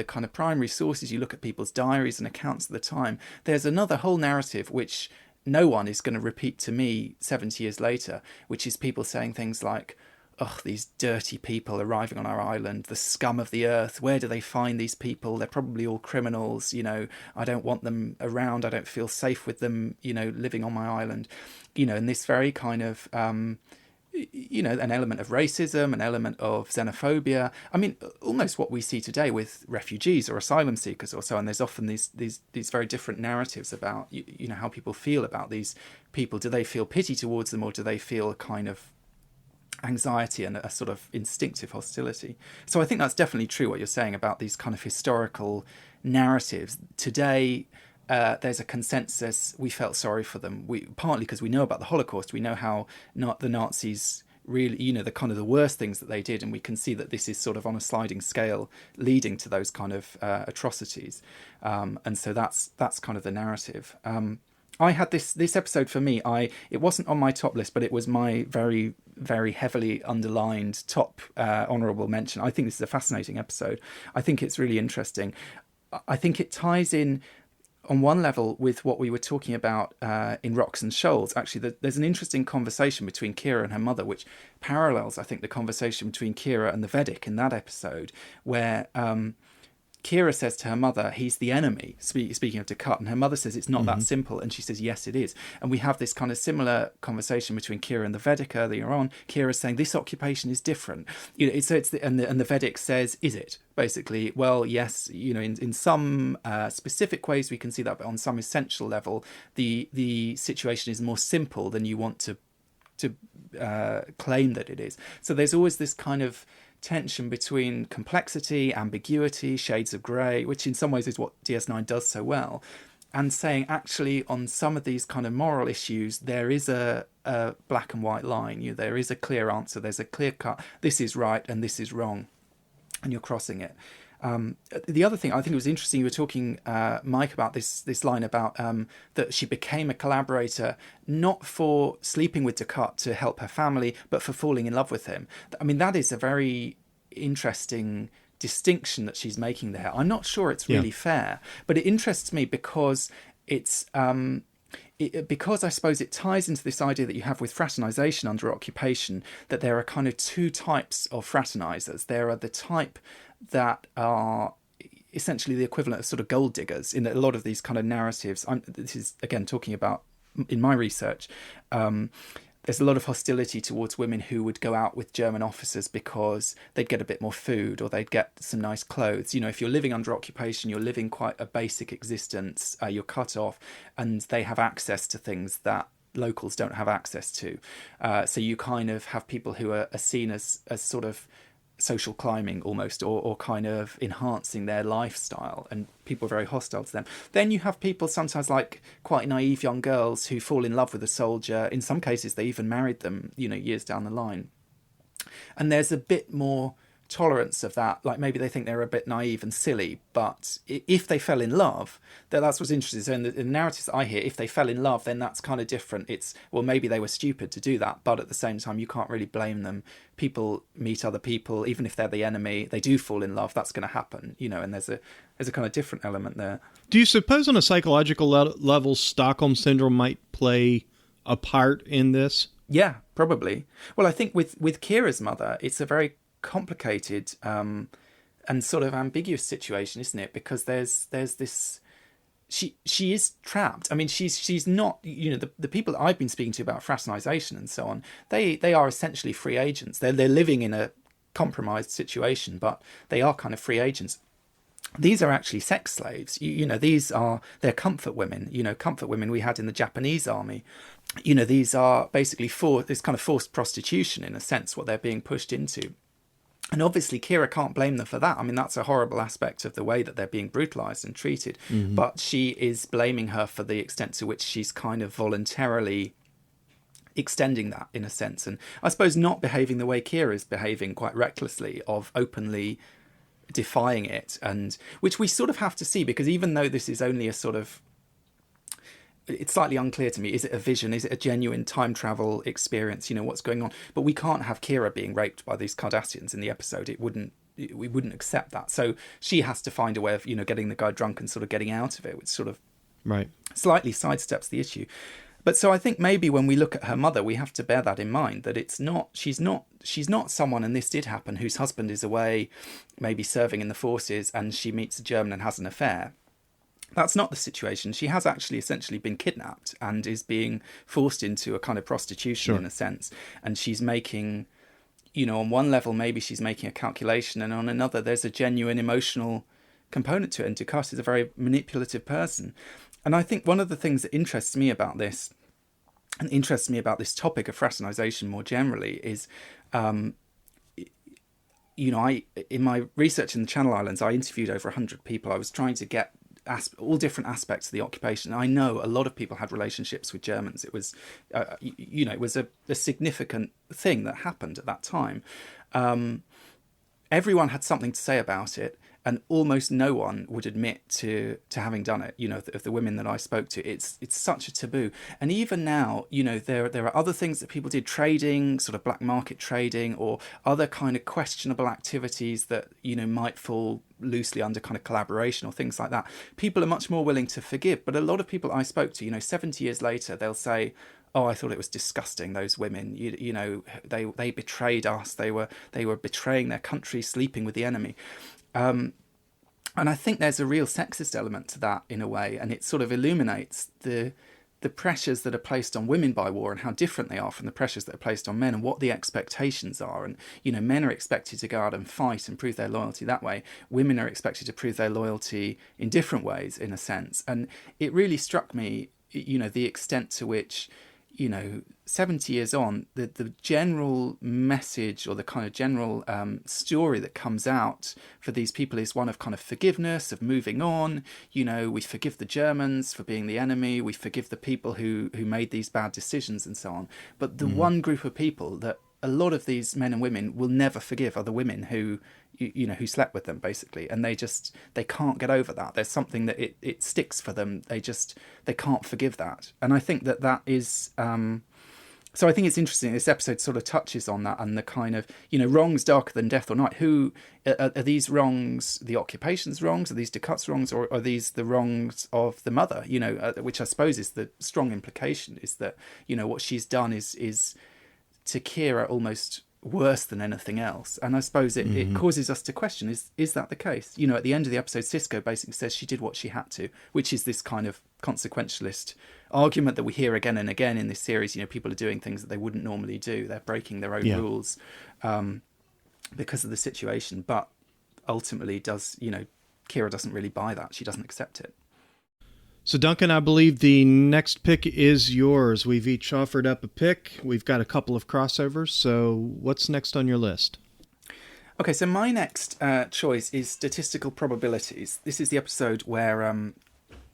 kind of primary sources, you look at people's diaries and accounts at the time, there's another whole narrative which no one is going to repeat to me 70 years later, which is people saying things like, "Oh, these dirty people arriving on our island, the scum of the earth, where do they find these people? They're probably all criminals, I don't want them around, I don't feel safe with them, living on my island." And this very kind of, an element of racism, an element of xenophobia. I mean, almost what we see today with refugees or asylum seekers or so on. There's often these very different narratives about, how people feel about these people. Do they feel pity towards them, or do they feel a kind of anxiety and a sort of instinctive hostility? So I think that's definitely true what you're saying about these kind of historical narratives. Today, there's a consensus. We felt sorry for them. Partly because we know about the Holocaust. We know how the Nazis really, the kind of the worst things that they did, and we can see that this is sort of on a sliding scale, leading to those kind of atrocities. And so that's kind of the narrative. I had this episode for me. It wasn't on my top list, but it was my very, very heavily underlined top honourable mention. I think this is a fascinating episode. I think it's really interesting. I think it ties in on one level with what we were talking about in Rocks and Shoals. Actually, there's an interesting conversation between Kira and her mother, which parallels, I think, the conversation between Kira and the Vedic in that episode, where Kira says to her mother, he's the enemy, speaking of Descartes, and her mother says it's not that simple, and she says, yes, it is. And we have this kind of similar conversation between Kira and the Vedika that you're on. Kira's saying, this occupation is different. And the Vedic says, is it? Basically, well, yes, in some specific ways we can see that, but on some essential level, the situation is more simple than you want to claim that it is. So there's always this kind of tension between complexity, ambiguity, shades of grey, which in some ways is what DS9 does so well, and saying actually on some of these kind of moral issues there is a black and white line. There is a clear answer, there's a clear cut, this is right and this is wrong, and you're crossing it. The other thing I think it was interesting, you were talking, Mike, about this line about that she became a collaborator not for sleeping with Descartes to help her family, but for falling in love with him. I mean, that is a very interesting distinction that she's making there. I'm not sure it's really fair, but it interests me because it's because I suppose it ties into this idea that you have with fraternization under occupation, that there are kind of two types of fraternizers. There are the type that are essentially the equivalent of sort of gold diggers in a lot of these kind of narratives. This is, again, talking about in my research. There's a lot of hostility towards women who would go out with German officers because they'd get a bit more food or they'd get some nice clothes. If you're living under occupation, you're living quite a basic existence, you're cut off, and they have access to things that locals don't have access to. So you kind of have people who are seen as sort of social climbing almost, or kind of enhancing their lifestyle, and people are very hostile to them. Then you have people sometimes like quite naive young girls who fall in love with a soldier. In some cases they even married them years down the line, and there's a bit more tolerance of that. Like maybe they think they're a bit naive and silly, but if they fell in love, that's what's interesting. So in the narratives that I hear, if they fell in love, then that's kind of different. It's, well, maybe they were stupid to do that, but at the same time you can't really blame them. People meet other people, even if they're the enemy, they do fall in love. That's going to happen, and there's a kind of different element there. Do you suppose on a psychological level Stockholm syndrome might play a part in this? Yeah, probably. Well, I think with Kira's mother, it's a very complicated and sort of ambiguous situation, isn't it? Because there's this, she is trapped. I mean, she's not, the people that I've been speaking to about fraternization and so on, they are essentially free agents. They're living in a compromised situation, but they are kind of free agents. These are actually sex slaves. They're comfort women. Comfort women we had in the Japanese army. These are basically this kind of forced prostitution in a sense, what they're being pushed into. And obviously Kira can't blame them for that. I mean, that's a horrible aspect of the way that they're being brutalized and treated. Mm-hmm. But she is blaming her for the extent to which she's kind of voluntarily extending that in a sense. And I suppose not behaving the way Kira is behaving, quite recklessly, of openly defying it, and which we sort of have to see, because even though this is only a sort of, it's slightly unclear to me, is it a vision, is it a genuine time travel experience, what's going on? But we can't have Kira being raped by these Cardassians in the episode. We wouldn't accept that. So she has to find a way of getting the guy drunk and sort of getting out of it, which sort of slightly sidesteps the issue. But so I think maybe when we look at her mother, we have to bear that in mind, that she's not someone, and this did happen, whose husband is away, maybe serving in the forces, and she meets a German and has an affair. That's not the situation. She has actually essentially been kidnapped and is being forced into a kind of prostitution in a sense. And she's making, on one level, maybe she's making a calculation, and on another, there's a genuine emotional component to it. And Descartes is a very manipulative person. And I think one of the things that interests me about this, and interests me about this topic of fraternization more generally, is, in my research in the Channel Islands, I interviewed over 100 people. I was trying to get all different aspects of the occupation. I know a lot of people had relationships with Germans. It was, it was a significant thing that happened at that time. Everyone had something to say about it, and almost no one would admit to having done it. Of the women that I spoke to, it's such a taboo. And even now, there are other things that people did, trading, sort of black market trading, or other kind of questionable activities that might fall loosely under kind of collaboration or things like that. People are much more willing to forgive. But a lot of people I spoke to, 70 years later, they'll say, "Oh, I thought it was disgusting. Those women, they betrayed us. They were betraying their country, sleeping with the enemy." And I think there's a real sexist element to that in a way, and it sort of illuminates the pressures that are placed on women by war and how different they are from the pressures that are placed on men, and what the expectations are. And, you know, men are expected to go out and fight and prove their loyalty that way. Women are expected to prove their loyalty in different ways, in a sense. And it really struck me, you know, the extent to which, you know, 70 years on, the general message, or the kind of general story that comes out for these people is one of kind of forgiveness, of moving on. You know, we forgive the Germans for being the enemy, we forgive the people who made these bad decisions and so on. But the one group of people that a lot of these men and women will never forgive are the women who, you know, who slept with them, basically. And they can't get over that. There's something that it sticks for them. They can't forgive that. And I think that is... So I think it's interesting. This episode sort of touches on that, and the kind of, you know, wrongs darker than death or night. Who are these wrongs? The occupation's wrongs? Are these Descartes' wrongs, or are these the wrongs of the mother? You know, which I suppose is the strong implication, is that, you know, what she's done is to Kira almost worse than anything else. And I suppose it causes us to question, is that the case? You know, at the end of the episode, Sisko basically says she did what she had to, which is this kind of consequentialist argument that we hear again and again in this series. You know, people are doing things that they wouldn't normally do. They're breaking their own rules because of the situation. But ultimately, Kira doesn't really buy that. She doesn't accept it. So, Duncan, I believe the next pick is yours. We've each offered up a pick. We've got a couple of crossovers. So what's next on your list? Okay, so my next choice is statistical probabilities. This is the episode where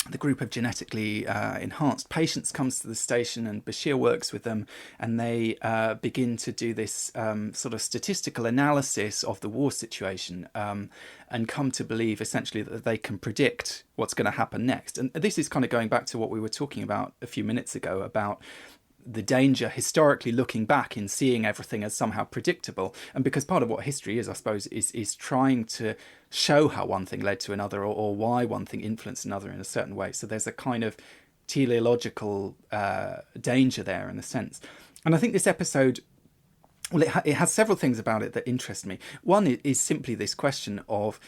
the group of genetically enhanced patients comes to the station, and Bashir works with them, and they begin to do this sort of statistical analysis of the war situation, and come to believe essentially that they can predict what's going to happen next. And this is kind of going back to what we were talking about a few minutes ago about the danger historically looking back in seeing everything as somehow predictable. And because part of what history is, I suppose, is trying to show how one thing led to another, or why one thing influenced another in a certain way. So there's a kind of teleological danger there, in a sense. And I think this episode, well, it has several things about it that interest me. One is simply this question of,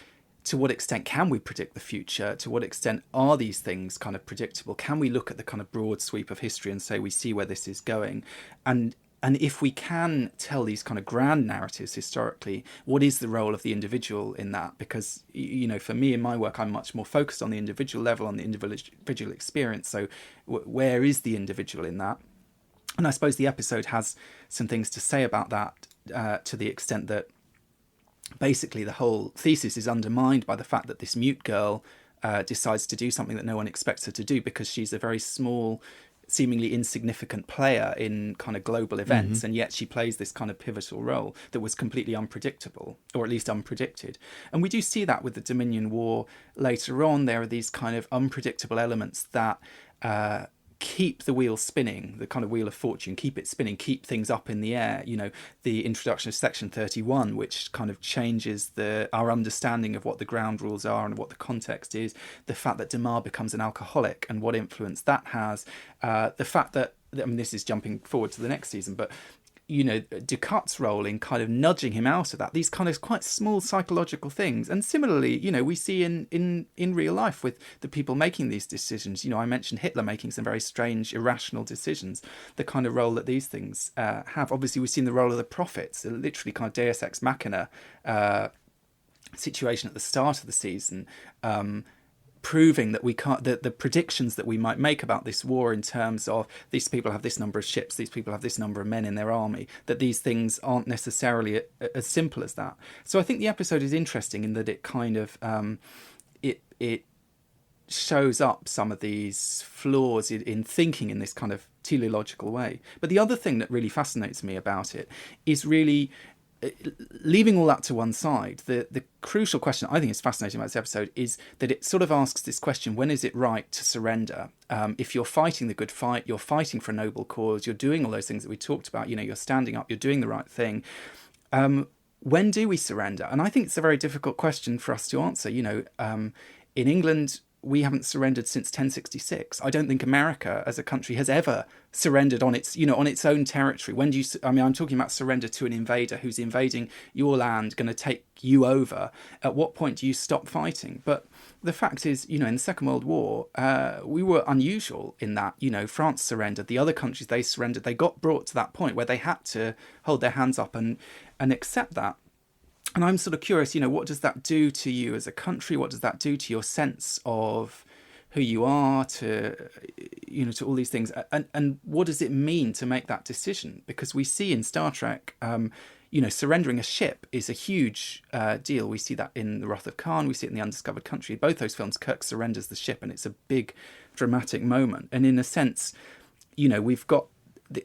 to what extent can we predict the future? To what extent are these things kind of predictable? Can we look at the kind of broad sweep of history and say we see where this is going? And if we can tell these kind of grand narratives historically, what is the role of the individual in that? Because, you know, for me in my work, I'm much more focused on the individual level, on the individual experience. So where is the individual in that? And I suppose the episode has some things to say about that, to the extent that basically the whole thesis is undermined by the fact that this mute girl decides to do something that no one expects her to do, because she's a very small, seemingly insignificant player in kind of global events, and yet she plays this kind of pivotal role that was completely unpredictable, or at least unpredicted. And we do see that with the Dominion War later on. There are these kind of unpredictable elements that keep the wheel spinning, the kind of wheel of fortune, keep it spinning, keep things up in the air. You know, the introduction of Section 31, which kind of changes our understanding of what the ground rules are and what the context is. The fact that Damar becomes an alcoholic and what influence that has. The fact that, I mean, this is jumping forward to the next season, but, you know, Ducat's role in kind of nudging him out of that, these kind of quite small psychological things. And similarly, you know, we see in real life with the people making these decisions. You know, I mentioned Hitler making some very strange, irrational decisions, the kind of role that these things have. Obviously, we've seen the role of the prophets, literally kind of Deus Ex Machina situation at the start of the season, proving that we can't, the predictions that we might make about this war in terms of these people have this number of ships, these people have this number of men in their army, that these things aren't necessarily as simple as that. So I think the episode is interesting in that it kind of it shows up some of these flaws in thinking in this kind of teleological way. But the other thing that really fascinates me about it is really, leaving all that to one side, the crucial question I think is fascinating about this episode is that it sort of asks this question: when is it right to surrender? If you're fighting the good fight, you're fighting for a noble cause, you're doing all those things that we talked about, you know, you're standing up, you're doing the right thing. When do we surrender? And I think it's a very difficult question for us to answer. You know, in England, we haven't surrendered since 1066. I don't think America as a country has ever surrendered on its, on its own territory. When do you, I mean, I'm talking about surrender to an invader who's invading your land, going to take you over. At what point do you stop fighting? But the fact is, in the Second World War, we were unusual in that, France surrendered, the other countries, they surrendered, they got brought to that point where they had to hold their hands up and accept that. And I'm sort of curious, what does that do to you as a country? What does that do to your sense of who you are, to all these things? And what does it mean to make that decision? Because we see in Star Trek, surrendering a ship is a huge deal. We see that in The Wrath of Khan. We see it in The Undiscovered Country. Both those films, Kirk surrenders the ship, and it's a big, dramatic moment. And in a sense, we've got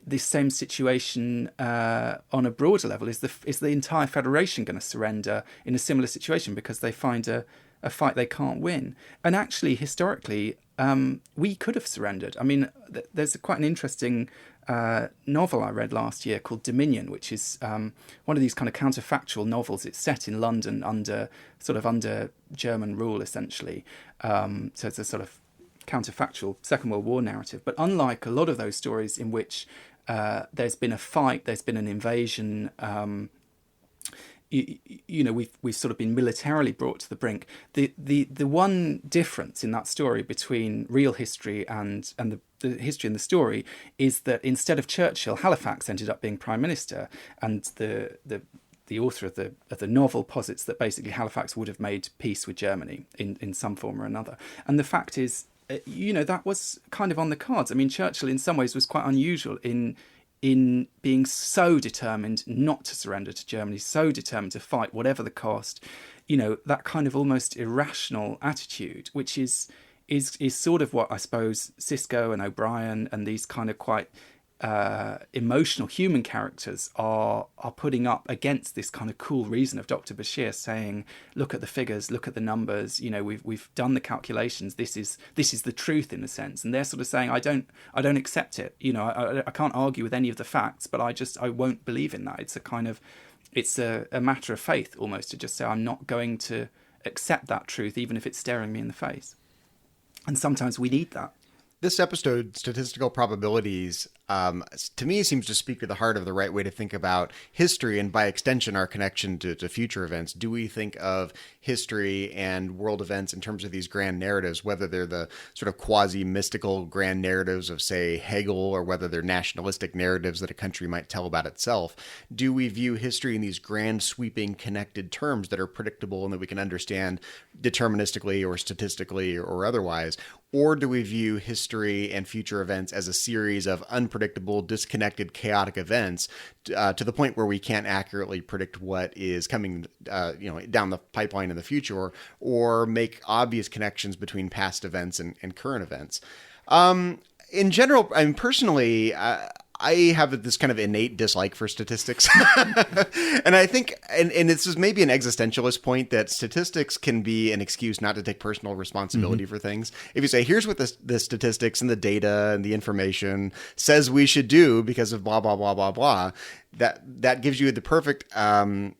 this same situation on a broader level. Is the entire Federation going to surrender in a similar situation because they find a fight they can't win? And actually, historically, we could have surrendered. I mean, there's quite an interesting novel I read last year called Dominion, which is one of these kind of counterfactual novels. It's set in London under German rule, essentially. So it's a sort of counterfactual Second World War narrative. But unlike a lot of those stories in which there's been a fight, there's been an invasion, we've sort of been militarily brought to the brink. The one difference in that story between real history and the history in the story is that instead of Churchill, Halifax ended up being prime minister, and the author of the novel posits that basically Halifax would have made peace with Germany in some form or another. And the fact is, that was kind of on the cards. I mean, Churchill in some ways was quite unusual in being so determined not to surrender to Germany, so determined to fight whatever the cost, that kind of almost irrational attitude, which is sort of what I suppose Sisko and O'Brien and these kind of quite emotional human characters are putting up against this kind of cool reason of Dr. Bashir saying, look at the figures, look at the numbers, we've done the calculations, this is the truth in a sense. And they're sort of saying, I don't accept it, I can't argue with any of the facts, but I won't believe in that. It's a matter of faith almost to just say, I'm not going to accept that truth even if it's staring me in the face. And sometimes we need that. This episode, Statistical Probabilities, to me seems to speak to the heart of the right way to think about history and by extension our connection to future events. Do we think of history and world events in terms of these grand narratives, whether they're the sort of quasi-mystical grand narratives of, say, Hegel, or whether they're nationalistic narratives that a country might tell about itself? Do we view history in these grand, sweeping, connected terms that are predictable and that we can understand deterministically or statistically or otherwise? Or do we view history and future events as a series of unpredictable, disconnected, chaotic events to the point where we can't accurately predict what is coming down the pipeline in the future, or make obvious connections between past events and current events? In general, I mean, personally, I have this kind of innate dislike for statistics. And I think, and this is maybe an existentialist point, that statistics can be an excuse not to take personal responsibility for things. If you say, here's what the statistics and the data and the information says we should do because of blah, blah, blah, blah, blah, that gives you the perfect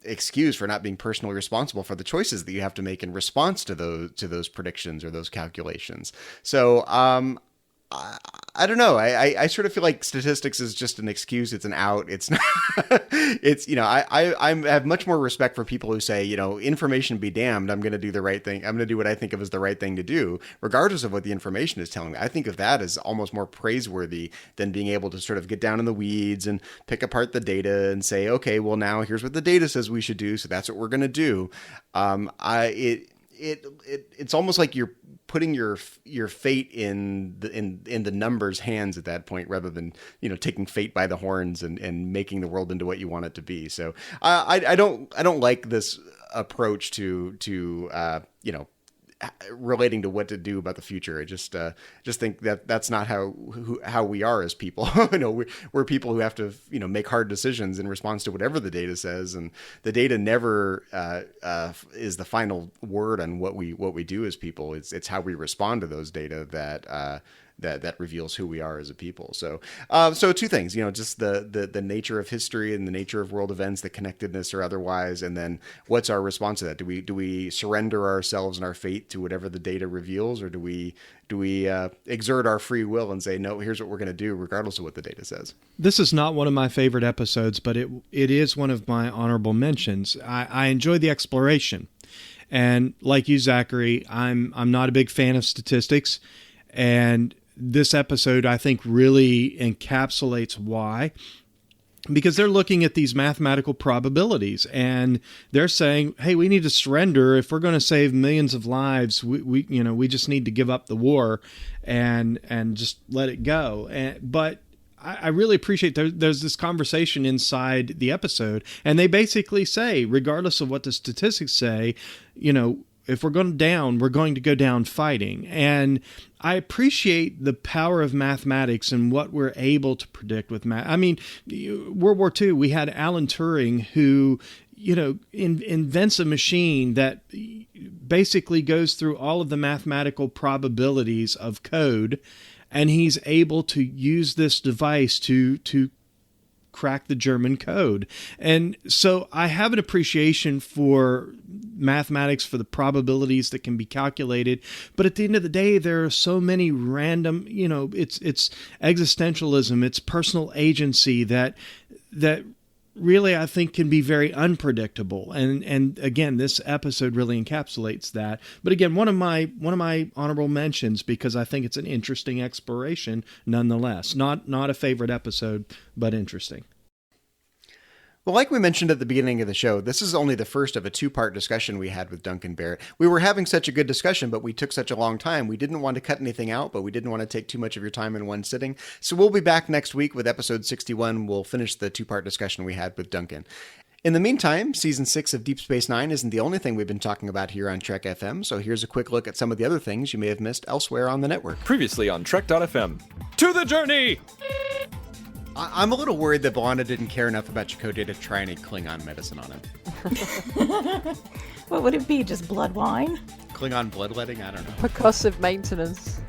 excuse for not being personally responsible for the choices that you have to make in response to those predictions or those calculations. So, I don't know. I sort of feel like statistics is just an excuse. It's an out. It's not, I have much more respect for people who say, information be damned. I'm going to do the right thing. I'm going to do what I think of as the right thing to do, regardless of what the information is telling me. I think of that as almost more praiseworthy than being able to sort of get down in the weeds and pick apart the data and say, okay, well, now here's what the data says we should do, so that's what we're going to do. It's almost like you're putting your fate in the numbers' hands at that point, rather than taking fate by the horns and making the world into what you want it to be. So I don't like this approach to relating to what to do about the future. I just think that that's not how we are as people. We're people who have to make hard decisions in response to whatever the data says, and the data never is the final word on what we do as people. It's how we respond to those data that reveals who we are as a people. So two things, just the nature of history and the nature of world events, the connectedness or otherwise, and then what's our response to that? Do we surrender ourselves and our fate to whatever the data reveals, or do we exert our free will and say, no, here's what we're going to do regardless of what the data says? This is not one of my favorite episodes, but it is one of my honorable mentions. I enjoy the exploration. And like you, Zachary, I'm not a big fan of statistics. And this episode, I think, really encapsulates why. Because they're looking at these mathematical probabilities and they're saying, hey, we need to surrender. If we're going to save millions of lives, we just need to give up the war and just let it go. But I really appreciate there's this conversation inside the episode, and they basically say, regardless of what the statistics say, if we're going down, we're going to go down fighting. And I appreciate the power of mathematics and what we're able to predict with math. I mean, World War II, we had Alan Turing who, invents a machine that basically goes through all of the mathematical probabilities of code, and he's able to use this device to crack the German code. And so I have an appreciation for mathematics, for the probabilities that can be calculated. But at the end of the day, there are so many random, it's existentialism, it's personal agency that really I think can be very unpredictable. And again, this episode really encapsulates that. But again, one of my honorable mentions, because I think it's an interesting exploration nonetheless. Not a favorite episode, but interesting. Well, like we mentioned at the beginning of the show, this is only the first of a two-part discussion we had with Duncan Barrett. We were having such a good discussion, but we took such a long time. We didn't want to cut anything out, but we didn't want to take too much of your time in one sitting. So we'll be back next week with episode 61. We'll finish the two-part discussion we had with Duncan. In the meantime, Season 6 of Deep Space Nine isn't the only thing we've been talking about here on Trek FM, so here's a quick look at some of the other things you may have missed elsewhere on the network. Previously on Trek.fm. To the journey! I'm a little worried that B'Elanna didn't care enough about Chakotay to try any Klingon medicine on him. What would it be? Just blood wine? Klingon bloodletting? I don't know. Percussive maintenance.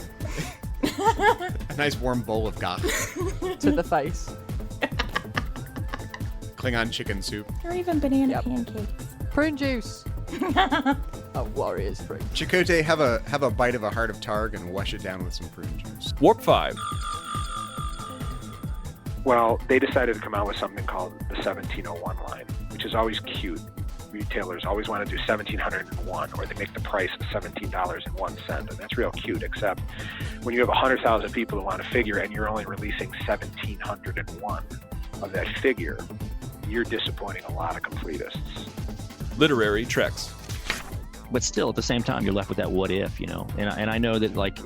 A nice warm bowl of gach. To the face. Klingon chicken soup. Or even banana pancakes. Prune juice. A warrior's prune. Chakotay, have a bite of a heart of Targ and wash it down with some prune juice. Warp 5. Well, they decided to come out with something called the 1701 line, which is always cute. Retailers always want to do 1701, or they make the price $17.01, and that's real cute, except when you have 100,000 people who want a figure and you're only releasing 1,701 of that figure, you're disappointing a lot of completists. Literary Treks. But still, at the same time, you're left with that what if, And I know that, like,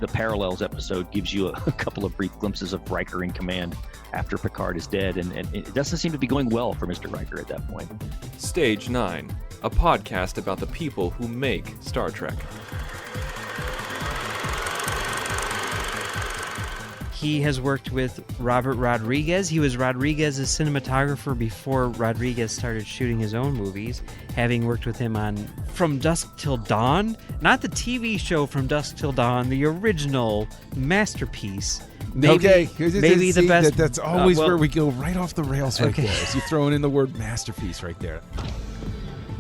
the Parallels episode gives you a couple of brief glimpses of Riker in command after Picard is dead, and it doesn't seem to be going well for Mr. Riker at that point. Stage 9, a podcast about the people who make Star Trek. He has worked with Robert Rodriguez. He was Rodriguez's cinematographer before Rodriguez started shooting his own movies, having worked with him on From Dusk Till Dawn. Not the TV show From Dusk Till Dawn, the original masterpiece. Maybe the best. That's always where we go right off the rails right there. As you throwing in the word masterpiece right there.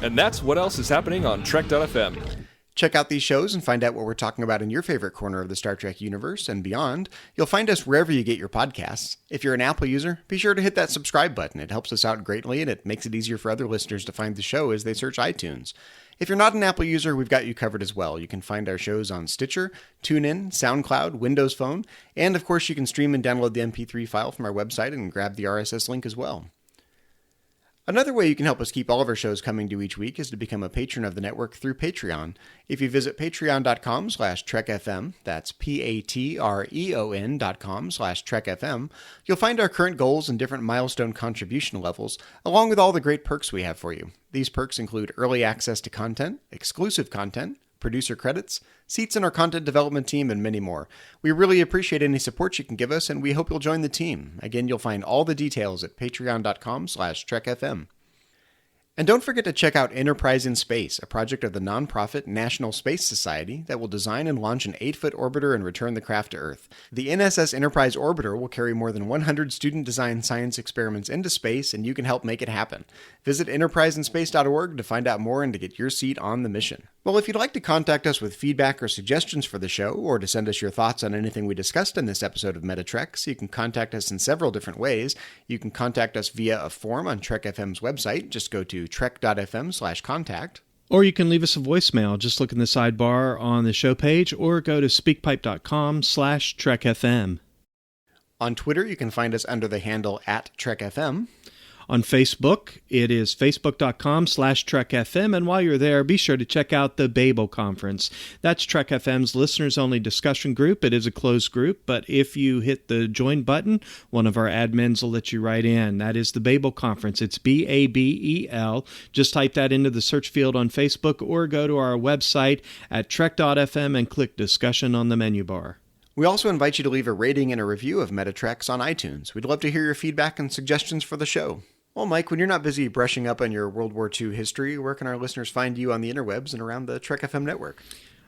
And that's what else is happening on Trek.fm. Check out these shows and find out what we're talking about in your favorite corner of the Star Trek universe and beyond. You'll find us wherever you get your podcasts. If you're an Apple user, be sure to hit that subscribe button. It helps us out greatly, and it makes it easier for other listeners to find the show as they search iTunes. If you're not an Apple user, we've got you covered as well. You can find our shows on Stitcher, TuneIn, SoundCloud, Windows Phone, and of course you can stream and download the MP3 file from our website and grab the RSS link as well. Another way you can help us keep all of our shows coming to each week is to become a patron of the network through Patreon. If you visit patreon.com/trekfm, that's patreon.com/trekfm, you'll find our current goals and different milestone contribution levels, along with all the great perks we have for you. These perks include early access to content, exclusive content, producer credits, seats in our content development team, and many more. We really appreciate any support you can give us, and we hope you'll join the team. Again, you'll find all the details at patreon.com/trekfm. And don't forget to check out Enterprise in Space, a project of the nonprofit National Space Society that will design and launch an 8-foot orbiter and return the craft to Earth. The NSS Enterprise orbiter will carry more than 100 student-designed science experiments into space, and you can help make it happen. Visit enterpriseinspace.org to find out more and to get your seat on the mission. Well, if you'd like to contact us with feedback or suggestions for the show, or to send us your thoughts on anything we discussed in this episode of Metatreks, you can contact us in several different ways. You can contact us via a form on Trek FM's website. Just go to trek.fm/contact. Or you can leave us a voicemail. Just look in the sidebar on the show page or go to speakpipe.com/trekfm. On Twitter, you can find us under the handle @TrekFM. On Facebook, it is facebook.com/TrekFM, and while you're there, be sure to check out the Babel Conference. That's Trek FM's listeners-only discussion group. It is a closed group, but if you hit the join button, one of our admins will let you right in. That is the Babel Conference. It's BABEL. Just type that into the search field on Facebook or go to our website at trek.fm and click Discussion on the menu bar. We also invite you to leave a rating and a review of Metatreks on iTunes. We'd love to hear your feedback and suggestions for the show. Well, Mike, when you're not busy brushing up on your World War II history, where can our listeners find you on the interwebs and around the Trek FM network?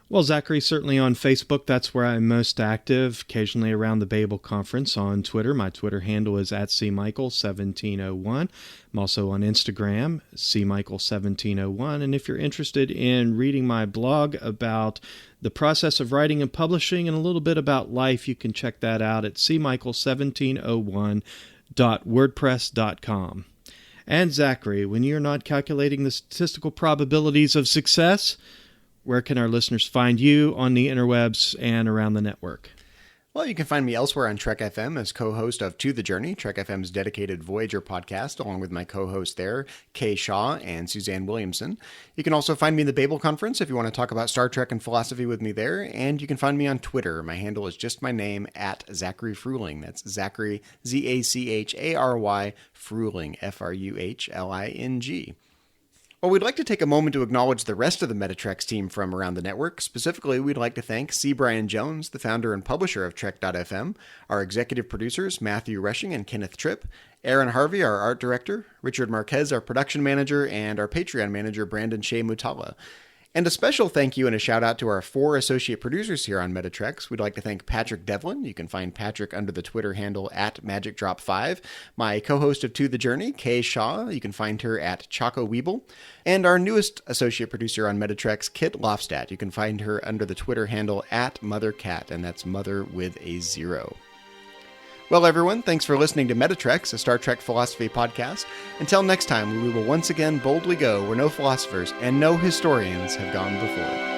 Well, Zachary, certainly on Facebook. That's where I'm most active, occasionally around the Babel Conference. On Twitter, my Twitter handle is @cmichael1701. I'm also on Instagram, cmichael1701. And if you're interested in reading my blog about the process of writing and publishing and a little bit about life, you can check that out at cmichael1701.wordpress.com. And Zachary, when you're not calculating the statistical probabilities of success, where can our listeners find you on the interwebs and around the network? Well, you can find me elsewhere on Trek FM as co-host of To the Journey, Trek FM's dedicated Voyager podcast, along with my co-hosts there, Kay Shaw and Suzanne Williamson. You can also find me in the Babel Conference if you want to talk about Star Trek and philosophy with me there, and you can find me on Twitter. My handle is just my name, @Zachary Fruhling. That's Zachary, Z-A-C-H-A-R-Y, Fruhling, F-R-U-H-L-I-N-G. Well, we'd like to take a moment to acknowledge the rest of the Metatreks team from around the network. Specifically, we'd like to thank C. Brian Jones, the founder and publisher of Trek.fm, our executive producers, Matthew Rushing and Kenneth Tripp, Aaron Harvey, our art director, Richard Marquez, our production manager, and our Patreon manager, Brandon Shea Mutala. And a special thank you and a shout out to our 4 associate producers here on Metatreks. We'd like to thank Patrick Devlin. You can find Patrick under the Twitter handle @MagicDrop5. My co-host of To the Journey, Kay Shaw. You can find her at Choco Weeble. And our newest associate producer on Metatreks, Kit Lofstad. You can find her under the Twitter handle @MotherCat, and that's Mother with a 0. Well, everyone, thanks for listening to Metatreks, a Star Trek philosophy podcast. Until next time, we will once again boldly go where no philosophers and no historians have gone before.